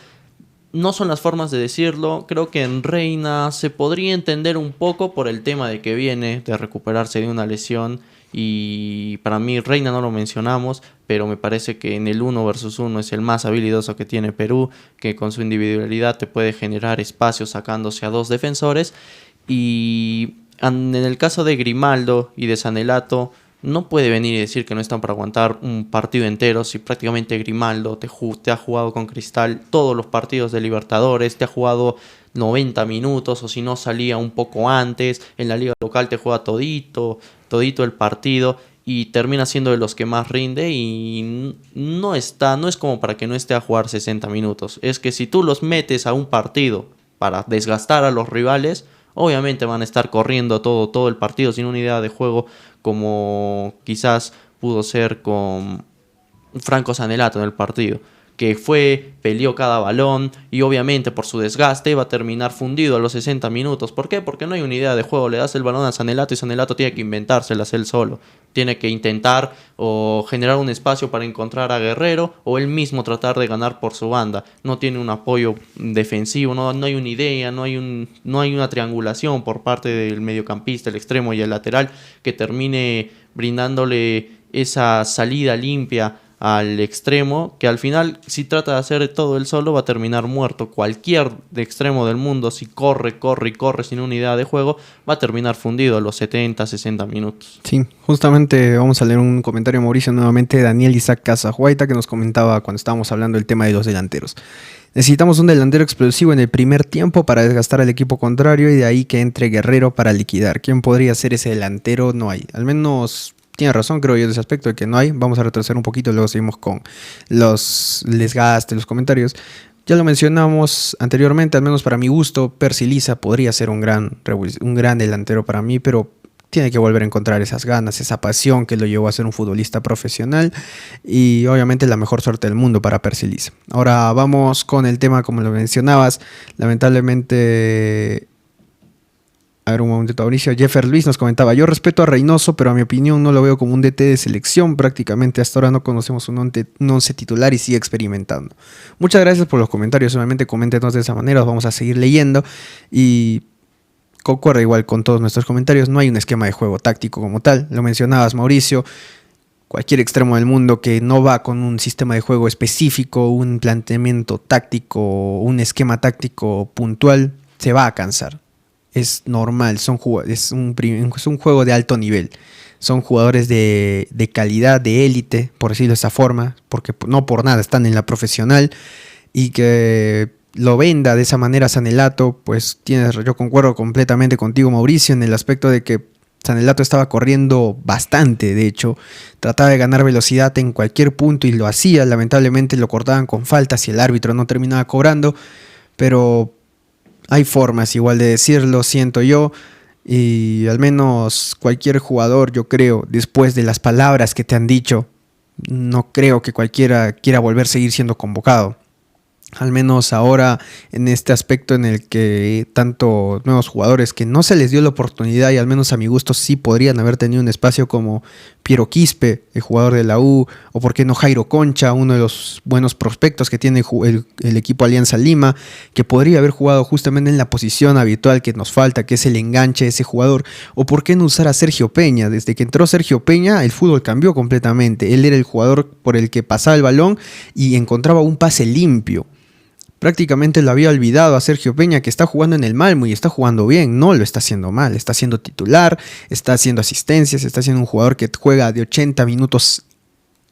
No son las formas de decirlo, creo que en Reina se podría entender un poco por el tema de que viene de recuperarse de una lesión y para mí Reina no lo mencionamos, pero me parece que en el 1 versus 1 es el más habilidoso que tiene Perú, que con su individualidad te puede generar espacios sacándose a dos defensores y en el caso de Grimaldo y de Sanelato no puede venir y decir que no están para aguantar un partido entero si prácticamente Grimaldo te ha jugado con Cristal todos los partidos de Libertadores, te ha jugado 90 minutos o si no salía un poco antes, en la liga local te juega todito el partido y termina siendo de los que más rinde y no es como para que no esté a jugar 60 minutos. Es que si tú los metes a un partido para desgastar a los rivales, obviamente van a estar corriendo todo el partido sin una idea de juego como quizás pudo ser con Franco Sanelato en el partido, que peleó cada balón y obviamente por su desgaste va a terminar fundido a los 60 minutos. ¿Por qué? Porque no hay una idea de juego, le das el balón a Sanelato y Sanelato tiene que inventárselas él solo. Tiene que intentar o generar un espacio para encontrar a Guerrero o él mismo tratar de ganar por su banda. No tiene un apoyo defensivo, no hay una idea, no hay una triangulación por parte del mediocampista, el extremo y el lateral que termine brindándole esa salida limpia al extremo, que al final si trata de hacer todo él solo va a terminar muerto. Cualquier de extremo del mundo, si corre sin una idea de juego, va a terminar fundido a los 70, 60 minutos. Sí, justamente vamos a leer un comentario, Mauricio, nuevamente Daniel Isaac Casajuaita, que nos comentaba cuando estábamos hablando del tema de los delanteros. Necesitamos un delantero explosivo en el primer tiempo para desgastar al equipo contrario y de ahí que entre Guerrero para liquidar. ¿Quién podría ser ese delantero? No hay, al menos... Tiene razón, creo yo, de ese aspecto de que no hay. Vamos a retroceder un poquito, luego seguimos con los desgastes, los comentarios. Ya lo mencionamos anteriormente, al menos para mi gusto, Percy Liza podría ser un gran delantero para mí, pero tiene que volver a encontrar esas ganas, esa pasión que lo llevó a ser un futbolista profesional y obviamente la mejor suerte del mundo para Percy Liza. Ahora vamos con el tema, como lo mencionabas, lamentablemente... A ver, un momentito, Mauricio. Jeffer Luis nos comentaba: yo respeto a Reynoso, pero a mi opinión no lo veo como un DT de selección. Prácticamente hasta ahora no conocemos un once titular y sigue experimentando. Muchas gracias por los comentarios. Obviamente coméntenos de esa manera, los vamos a seguir leyendo. Y concuerdo igual con todos nuestros comentarios. No hay un esquema de juego táctico como tal. Lo mencionabas, Mauricio. Cualquier extremo del mundo que no va con un sistema de juego específico, un planteamiento táctico, un esquema táctico puntual, se va a cansar. es normal, es un juego de alto nivel. Son jugadores de calidad, de élite, por decirlo de esa forma, porque no por nada están en la profesional, y que lo venda de esa manera Sanelato, pues yo concuerdo completamente contigo, Mauricio, en el aspecto de que Sanelato estaba corriendo bastante, de hecho, trataba de ganar velocidad en cualquier punto y lo hacía. Lamentablemente lo cortaban con faltas y el árbitro no terminaba cobrando, pero hay formas igual de decirlo, siento yo, y al menos cualquier jugador, yo creo, después de las palabras que te han dicho, no creo que cualquiera quiera volver a seguir siendo convocado. Al menos ahora en este aspecto en el que tantos nuevos jugadores que no se les dio la oportunidad y al menos a mi gusto sí podrían haber tenido un espacio como Piero Quispe, el jugador de la U, o por qué no Jairo Concha, uno de los buenos prospectos que tiene el equipo Alianza Lima, que podría haber jugado justamente en la posición habitual que nos falta, que es el enganche de ese jugador, o por qué no usar a Sergio Peña. Desde que entró Sergio Peña el fútbol cambió completamente. Él era el jugador por el que pasaba el balón y encontraba un pase limpio. Prácticamente lo había olvidado a Sergio Peña, que está jugando en el Malmo y está jugando bien, no lo está haciendo mal, está siendo titular, está haciendo asistencias, está siendo un jugador que juega de 80 minutos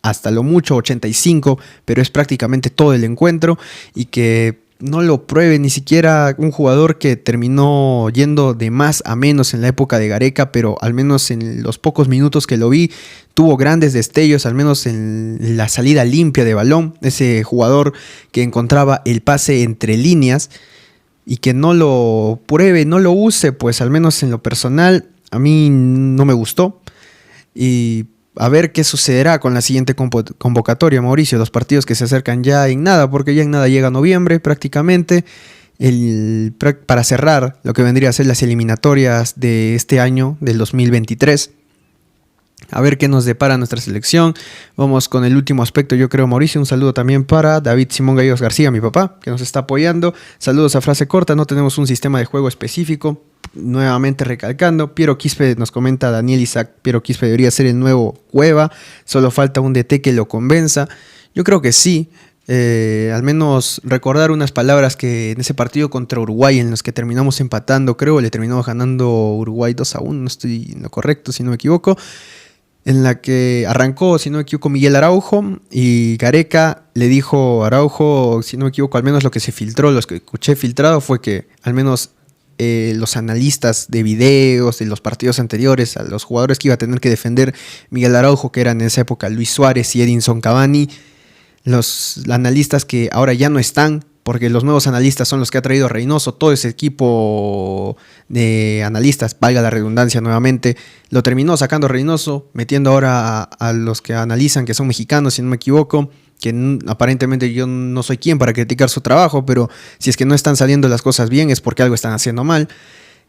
hasta lo mucho 85, pero es prácticamente todo el encuentro, y que no lo pruebe ni siquiera un jugador que terminó yendo de más a menos en la época de Gareca, pero al menos en los pocos minutos que lo vi tuvo grandes destellos, al menos en la salida limpia de balón, ese jugador que encontraba el pase entre líneas, y que no lo pruebe, no lo use, pues al menos en lo personal a mí no me gustó. Y a ver qué sucederá con la siguiente convocatoria, Mauricio, los partidos que se acercan ya en nada, porque ya en nada llega noviembre prácticamente, para cerrar lo que vendría a ser las eliminatorias de este año, del 2023. A ver qué nos depara nuestra selección. Vamos con el último aspecto, yo creo, Mauricio. Un saludo también para David Simón Gallegos García, mi papá, que nos está apoyando. Saludos a Frase Corta, no tenemos un sistema de juego específico. Nuevamente recalcando, Piero Quispe, nos comenta Daniel Isaac, Piero Quispe debería ser el nuevo Cueva, solo falta un DT que lo convenza. Yo creo que sí. Al menos recordar unas palabras que en ese partido contra Uruguay, en los que terminamos empatando, creo, le terminamos ganando Uruguay 2-1, no estoy en lo correcto si no me equivoco, en la que arrancó, si no me equivoco, Miguel Araujo, y Gareca le dijo a Araujo, si no me equivoco, al menos lo que se filtró, lo que escuché filtrado fue que al menos los analistas de videos de los partidos anteriores, a los jugadores que iba a tener que defender Miguel Araujo, que eran en esa época Luis Suárez y Edinson Cavani, los analistas que ahora ya no están, porque los nuevos analistas son los que ha traído Reynoso, todo ese equipo de analistas, valga la redundancia nuevamente, lo terminó sacando Reynoso, metiendo ahora a los que analizan, que son mexicanos, si no me equivoco, que aparentemente yo no soy quien para criticar su trabajo, pero si es que no están saliendo las cosas bien es porque algo están haciendo mal.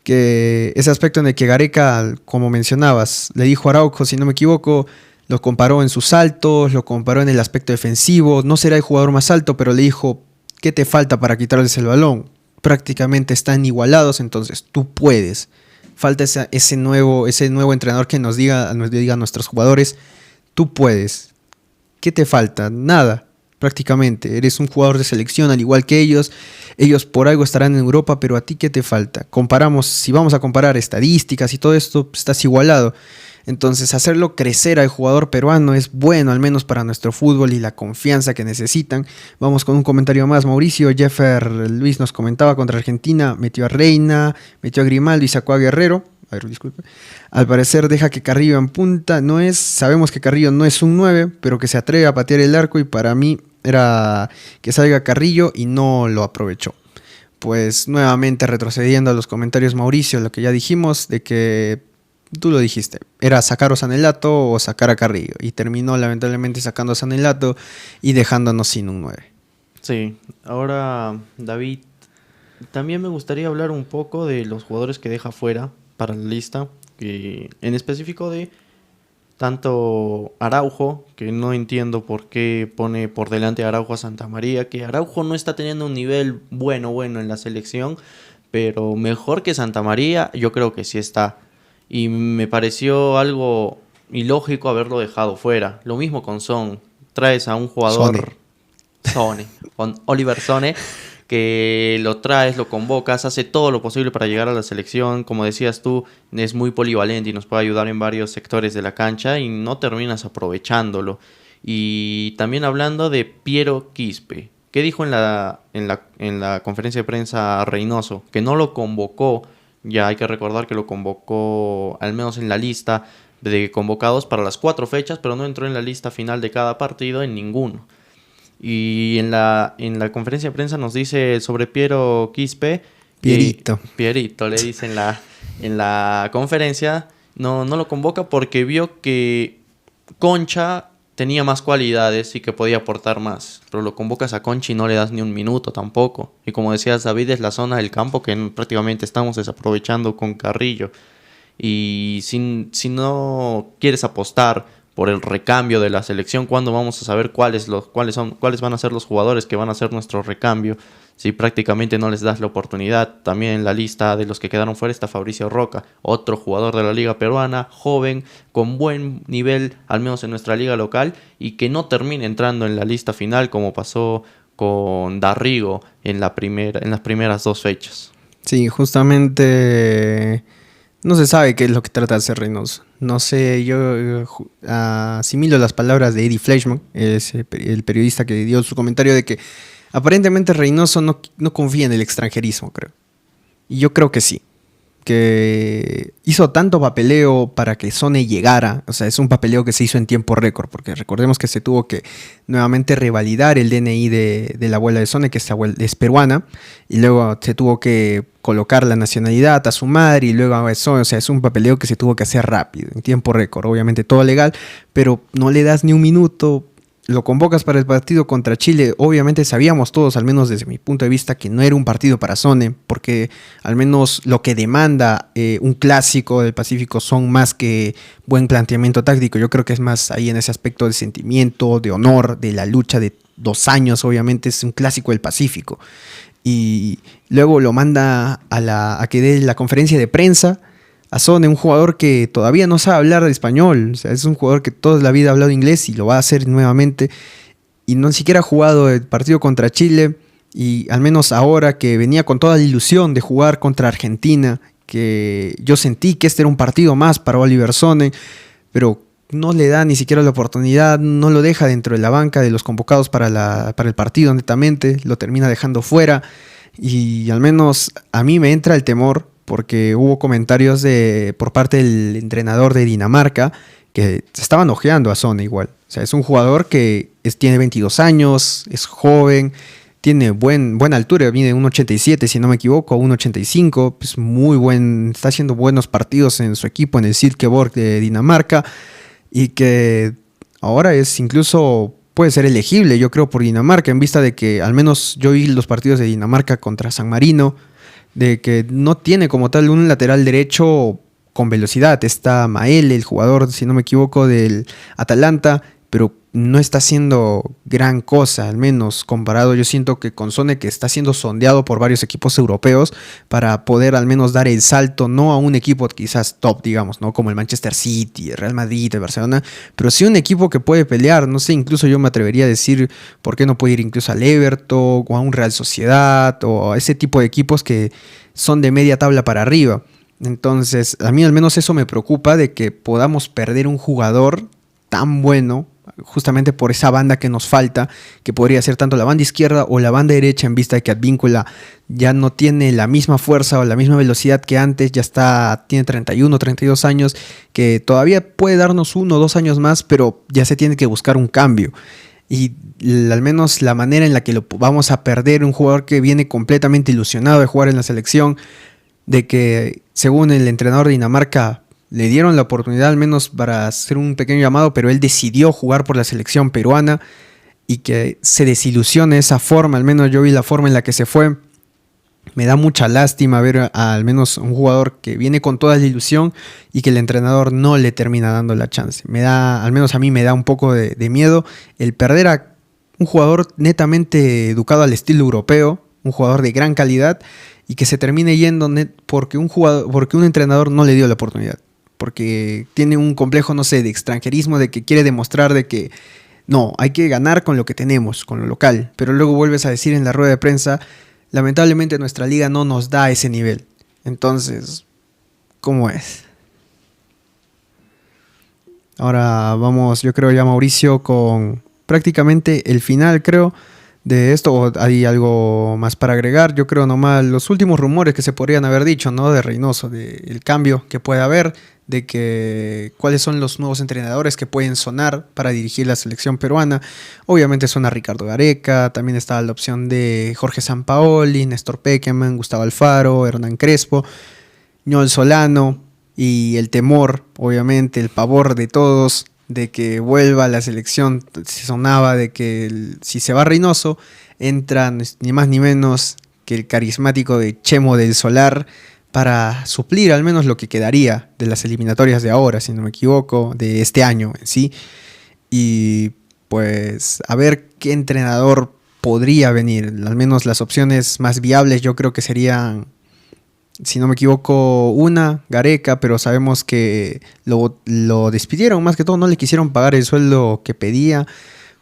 Que ese aspecto en el que Gareca, como mencionabas, le dijo a Araujo, si no me equivoco, lo comparó en sus saltos, lo comparó en el aspecto defensivo, no será el jugador más alto, pero le dijo, ¿qué te falta para quitarles el balón? Prácticamente están igualados, entonces tú puedes. Falta ese nuevo entrenador que nos diga a nuestros jugadores, tú puedes. ¿Qué te falta? Nada, prácticamente. Eres un jugador de selección al igual que ellos. Ellos por algo estarán en Europa, pero a ti ¿qué te falta? Si vamos a comparar estadísticas y todo esto, estás igualado. Entonces hacerlo crecer al jugador peruano es bueno, al menos para nuestro fútbol y la confianza que necesitan. Vamos con un comentario más, Mauricio. Jeffer Luis nos comentaba, contra Argentina metió a Reina, metió a Grimaldo y sacó a Guerrero. A ver, disculpe. Al parecer deja que Carrillo en punta. Sabemos que Carrillo no es un 9, pero que se atreve a patear el arco, y para mí era que salga Carrillo y no lo aprovechó. Pues nuevamente retrocediendo a los comentarios, Mauricio, lo que ya dijimos de que tú lo dijiste, era sacar a Sanelato o sacar a Carrillo, y terminó lamentablemente sacando a Sanelato y dejándonos sin un 9. Sí, ahora David, también me gustaría hablar un poco de los jugadores que deja fuera para la lista, y en específico de tanto Araujo, que no entiendo por qué pone por delante a Araujo a Santamaría, que Araujo no está teniendo un nivel bueno en la selección, pero mejor que Santamaría yo creo que sí está. Y me pareció algo ilógico haberlo dejado fuera. Lo mismo con Son. Traes a un jugador... Sone. Con Oliver Sone, que lo traes, lo convocas, hace todo lo posible para llegar a la selección. Como decías tú, es muy polivalente y nos puede ayudar en varios sectores de la cancha y no terminas aprovechándolo. Y también hablando de Piero Quispe, ¿qué dijo en la conferencia de prensa Reynoso? Que no lo convocó, ya hay que recordar que lo convocó al menos en la lista de convocados para las 4 fechas, pero no entró en la lista final de cada partido en ninguno. Y en la conferencia de prensa nos dice sobre Piero Quispe. Pierito, le dice en la conferencia. No lo convoca porque vio que Concha tenía más cualidades y que podía aportar más. Pero lo convocas a Concha y no le das ni un minuto tampoco. Y como decías, David, es la zona del campo que prácticamente estamos desaprovechando con Carrillo. Y si no quieres apostar por el recambio de la selección, ¿cuándo vamos a saber cuáles van a ser los jugadores que van a ser nuestro recambio? Si prácticamente no les das la oportunidad. También en la lista de los que quedaron fuera está Fabricio Roca, otro jugador de la liga peruana, joven, con buen nivel, al menos en nuestra liga local, y que no termine entrando en la lista final como pasó con Darrigo en las primeras 2 fechas. Sí, justamente no se sabe qué es lo que trata de hacer Reynoso. No sé, yo asimilo las palabras de Eddie Fleischmann, el periodista que dio su comentario de que aparentemente Reynoso no confía en el extranjerismo, creo. Y yo creo que sí. Que hizo tanto papeleo para que Sone llegara. O sea, es un papeleo que se hizo en tiempo récord. Porque recordemos que se tuvo que nuevamente revalidar el DNI de la abuela de Sone, que es peruana. Y luego se tuvo que colocar la nacionalidad a su madre. Y luego eso. O sea, es un papeleo que se tuvo que hacer rápido, en tiempo récord. Obviamente todo legal. Pero no le das ni un minuto. Lo convocas para el partido contra Chile. Obviamente sabíamos todos, al menos desde mi punto de vista, que no era un partido para Sone, porque al menos lo que demanda un clásico del Pacífico son más que buen planteamiento táctico. Yo creo que es más ahí en ese aspecto de sentimiento, de honor, de la lucha de 2 años. Obviamente es un clásico del Pacífico. Y luego lo manda a que dé la conferencia de prensa a Sone, un jugador que todavía no sabe hablar español. O sea, es un jugador que toda la vida ha hablado inglés y lo va a hacer nuevamente. Y no siquiera ha jugado el partido contra Chile. Y al menos ahora que venía con toda la ilusión de jugar contra Argentina, que yo sentí que este era un partido más para Oliver Sone, pero no le da ni siquiera la oportunidad, no lo deja dentro de la banca de los convocados para el partido, netamente, lo termina dejando fuera. Y al menos a mí me entra el temor, porque hubo comentarios por parte del entrenador de Dinamarca que se estaban ojeando a Sone igual. O sea, es un jugador que tiene 22 años, es joven, tiene buena altura, mide 1.87 si no me equivoco, 1.85, pues está haciendo buenos partidos en su equipo, en el Silkeborg de Dinamarca, y que ahora puede ser elegible, yo creo, por Dinamarca, en vista de que al menos yo vi los partidos de Dinamarca contra San Marino, de que no tiene como tal un lateral derecho con velocidad. Está Mael, el jugador, si no me equivoco, del Atalanta, pero no está haciendo gran cosa, al menos comparado, yo siento que con Sone, que está siendo sondeado por varios equipos europeos para poder al menos dar el salto, no a un equipo quizás top, digamos, ¿no? Como el Manchester City, el Real Madrid, el Barcelona, pero sí un equipo que puede pelear. No sé, incluso yo me atrevería a decir por qué no puede ir incluso al Everton o a un Real Sociedad o a ese tipo de equipos que son de media tabla para arriba. Entonces, a mí al menos eso me preocupa, de que podamos perder un jugador tan bueno, justamente por esa banda que nos falta, que podría ser tanto la banda izquierda o la banda derecha, en vista de que Advíncula ya no tiene la misma fuerza o la misma velocidad que antes, tiene 31, 32 años, que todavía puede darnos 1 o 2 años más, pero ya se tiene que buscar un cambio. Y al menos la manera en la que lo vamos a perder, un jugador que viene completamente ilusionado de jugar en la selección, de que según el entrenador de Dinamarca le dieron la oportunidad al menos para hacer un pequeño llamado, pero él decidió jugar por la selección peruana, y que se desilusione de esa forma. Al menos yo vi la forma en la que se fue. Me da mucha lástima ver al menos un jugador que viene con toda la ilusión y que el entrenador no le termina dando la chance. Al menos a mí me da un poco de miedo el perder a un jugador netamente educado al estilo europeo, un jugador de gran calidad, y que se termine yendo porque un entrenador no le dio la oportunidad. Porque tiene un complejo, no sé, de extranjerismo, de que quiere demostrar de que no, hay que ganar con lo que tenemos, con lo local. Pero luego vuelves a decir en la rueda de prensa, lamentablemente nuestra liga no nos da ese nivel. Entonces, ¿cómo es? Ahora vamos, yo creo ya Mauricio, con prácticamente el final, creo, de esto. ¿O hay algo más para agregar? Yo creo nomás los últimos rumores que se podrían haber dicho, ¿no? De Reynoso, del cambio que puede haber, de que cuáles son los nuevos entrenadores que pueden sonar para dirigir la selección peruana. Obviamente suena Ricardo Gareca, también está la opción de Jorge Sampaoli, Néstor Pekerman, Gustavo Alfaro, Hernán Crespo, Ñol Solano, y el temor, obviamente, el pavor de todos de que vuelva a la selección. Se sonaba de que si se va Reynoso, entra ni más ni menos que el carismático de Chemo del Solar para suplir al menos lo que quedaría de las eliminatorias de ahora, si no me equivoco, de este año en sí. Y pues a ver qué entrenador podría venir. Al menos las opciones más viables yo creo que serían, si no me equivoco, Gareca, pero sabemos que lo despidieron, más que todo no le quisieron pagar el sueldo que pedía,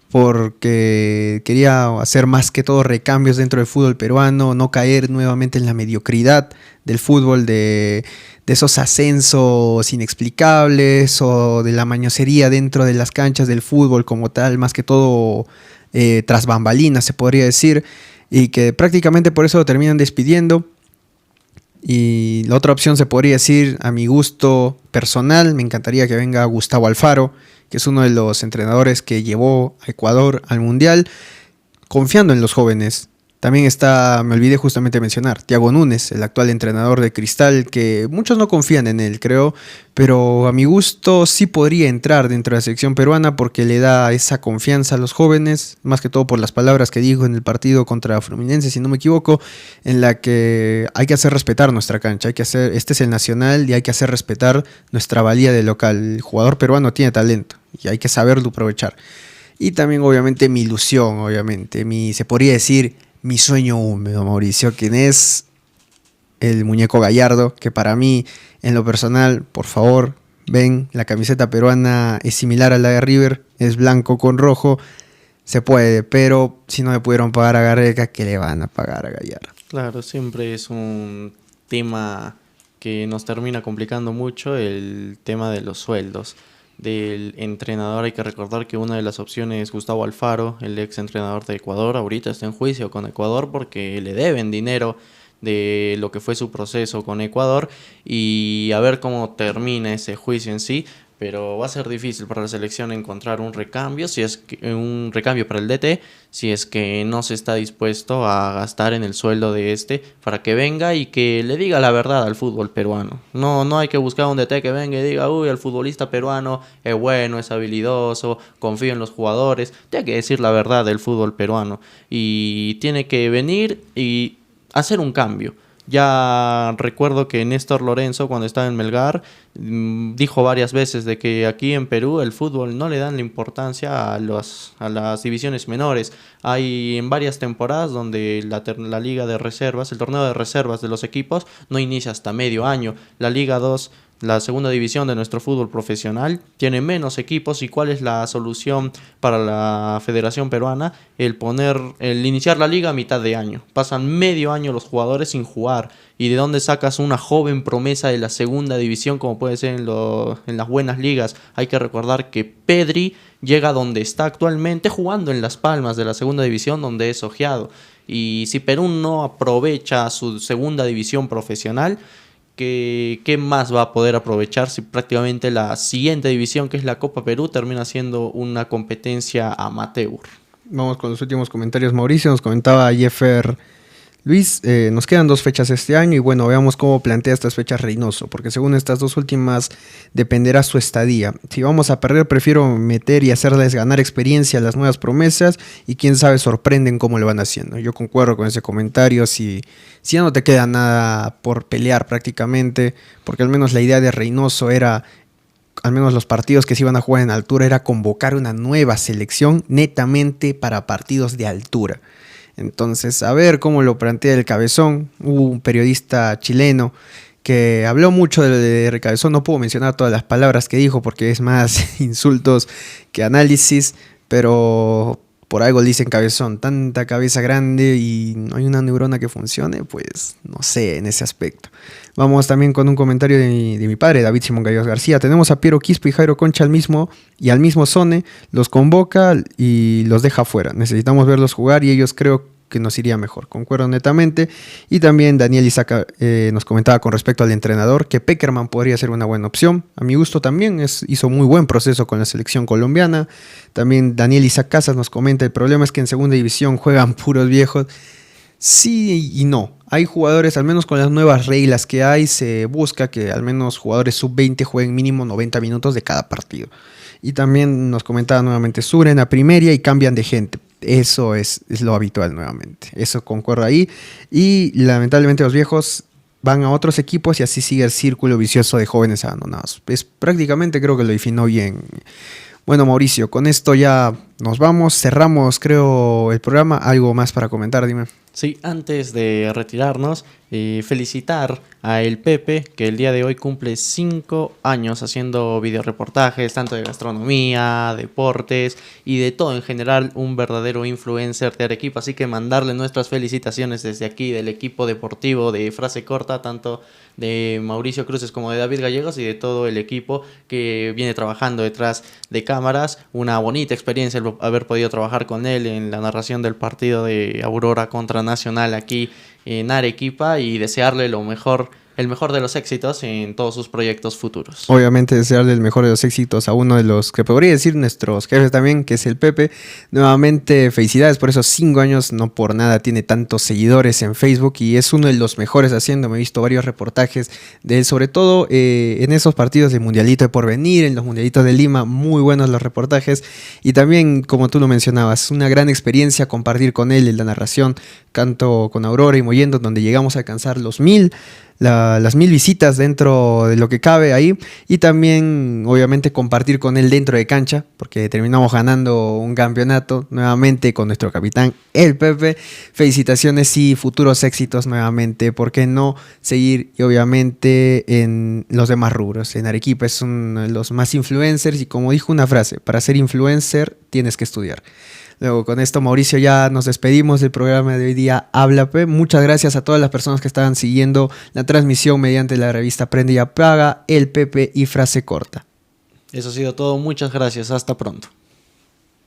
porque quería hacer más que todo recambios dentro del fútbol peruano, no caer nuevamente en la mediocridad del fútbol, de esos ascensos inexplicables o de la mañosería dentro de las canchas del fútbol como tal, más que todo tras bambalinas se podría decir, y que prácticamente por eso lo terminan despidiendo. Y la otra opción se podría decir, a mi gusto personal, me encantaría que venga Gustavo Alfaro, que es uno de los entrenadores que llevó a Ecuador al Mundial, confiando en los jóvenes. También está, me olvidé justamente mencionar, Thiago Núñez, el actual entrenador de Cristal, que muchos no confían en él, creo, pero a mi gusto sí podría entrar dentro de la selección peruana porque le da esa confianza a los jóvenes, más que todo por las palabras que dijo en el partido contra Fluminense, si no me equivoco, en la que hay que hacer respetar nuestra cancha, este es el Nacional y hay que hacer respetar nuestra valía de local. El jugador peruano tiene talento y hay que saberlo aprovechar. Y también obviamente mi ilusión, obviamente, se podría decir mi sueño húmedo, Mauricio, quien es el muñeco Gallardo, que para mí, en lo personal, por favor, ven, la camiseta peruana es similar a la de River, es blanco con rojo, se puede, pero si no le pudieron pagar a Gareca, ¿qué le van a pagar a Gallardo? Claro, siempre es un tema que nos termina complicando mucho, el tema de los sueldos del entrenador. Hay que recordar que una de las opciones es Gustavo Alfaro, el ex entrenador de Ecuador. Ahorita está en juicio con Ecuador porque le deben dinero de lo que fue su proceso con Ecuador, y a ver cómo termina ese juicio en sí. Pero va a ser difícil para la selección encontrar un recambio, un recambio para el DT, si es que no se está dispuesto a gastar en el sueldo de para que venga y que le diga la verdad al fútbol peruano. No hay que buscar un DT que venga y diga, uy, el futbolista peruano es bueno, es habilidoso, confío en los jugadores. Tiene que decir la verdad del fútbol peruano y tiene que venir y hacer un cambio. Ya recuerdo que Néstor Lorenzo, cuando estaba en Melgar, dijo varias veces de que aquí en Perú el fútbol no le dan la importancia a las divisiones menores. Hay en varias temporadas donde la liga de reservas, el torneo de reservas de los equipos, no inicia hasta medio año. La Liga 2, la segunda división de nuestro fútbol profesional, tiene menos equipos. ¿Y cuál es la solución para la Federación Peruana? El iniciar la liga a mitad de año. Pasan medio año los jugadores sin jugar. ¿Y de dónde sacas una joven promesa de la segunda división como puede ser en las buenas ligas? Hay que recordar que Pedri llega donde está actualmente, jugando en Las Palmas de la segunda división, donde es ojeado. Y si Perú no aprovecha su segunda división profesional, ¿qué más va a poder aprovechar si prácticamente la siguiente división, que es la Copa Perú, termina siendo una competencia amateur? Vamos con los últimos comentarios, Mauricio. Nos comentaba Jeffer Luis, nos quedan 2 fechas este año y bueno, veamos cómo plantea estas fechas Reynoso, porque según estas 2 últimas dependerá su estadía. Si vamos a perder, prefiero meter y hacerles ganar experiencia a las nuevas promesas y quién sabe sorprenden cómo lo van haciendo. Yo concuerdo con ese comentario. Si ya no te queda nada por pelear prácticamente, porque al menos la idea de Reynoso era, al menos los partidos que se iban a jugar en altura, era convocar una nueva selección netamente para partidos de altura. Entonces, a ver cómo lo plantea el Cabezón. Hubo un periodista chileno que habló mucho de Cabezón. No puedo mencionar todas las palabras que dijo porque es más insultos que análisis, pero por algo le dicen cabezón, tanta cabeza grande y no hay una neurona que funcione, pues no sé en ese aspecto. Vamos también con un comentario de mi padre, David Simón Gallegos García. Tenemos a Piero Quispe y Jairo Concha al mismo Sone, los convoca y los deja fuera. Necesitamos verlos jugar y ellos creo que nos iría mejor. Concuerdo netamente. Y también Daniel Isaac nos comentaba con respecto al entrenador que Pekerman podría ser una buena opción. A mi gusto también hizo muy buen proceso con la selección colombiana. También Daniel Isaac Casas nos comenta: el problema es que en segunda división juegan puros viejos. Sí y no. Hay jugadores, al menos con las nuevas reglas que hay, se busca que al menos jugadores sub-20 jueguen mínimo 90 minutos de cada partido. Y también nos comentaba nuevamente, suben a Primeria y cambian de gente. Eso es lo habitual nuevamente. Eso concuerdo ahí. Y lamentablemente los viejos van a otros equipos y así sigue el círculo vicioso de jóvenes abandonados. Es prácticamente, creo que lo definió bien. Bueno, Mauricio, con esto ya nos vamos, cerramos creo el programa. ¿Algo más para comentar? Dime. Sí, antes de retirarnos, felicitar a el Pepe, que el día de hoy cumple 5 años haciendo videoreportajes, tanto de gastronomía, deportes y de todo en general, un verdadero influencer de Arequipa. Así que mandarle nuestras felicitaciones desde aquí, del equipo deportivo de Frase Corta, tanto de Mauricio Cruces como de David Gallegos y de todo el equipo que viene trabajando detrás de cámaras. Una bonita experiencia el haber podido trabajar con él en la narración del partido de Aurora contra Nacional aquí en Arequipa y desearle el mejor de los éxitos en todos sus proyectos futuros. Obviamente desearle el mejor de los éxitos a uno de los que podría decir nuestros jefes también, que es el Pepe. Nuevamente felicidades por esos 5 años, no por nada tiene tantos seguidores en Facebook y es uno de los mejores haciendo. Me he visto varios reportajes de él, sobre todo en esos partidos de Mundialito de Porvenir, en los Mundialitos de Lima, muy buenos los reportajes. Y también, como tú lo mencionabas, una gran experiencia compartir con él en la narración, canto con Aurora y Mollendo, donde llegamos a alcanzar las 1000 visitas dentro de lo que cabe ahí, y también obviamente compartir con él dentro de cancha, porque terminamos ganando un campeonato nuevamente con nuestro capitán, el Pepe. Felicitaciones y futuros éxitos nuevamente, ¿por qué no seguir? Y obviamente en los demás rubros. En Arequipa es uno de los más influencers y, como dijo una frase, para ser influencer tienes que estudiar. Luego, con esto, Mauricio, ya nos despedimos del programa de hoy día Háblame. Muchas gracias a todas las personas que estaban siguiendo la transmisión mediante la revista Prende y Apaga, el Pepe y Frase Corta. Eso ha sido todo, muchas gracias, hasta pronto.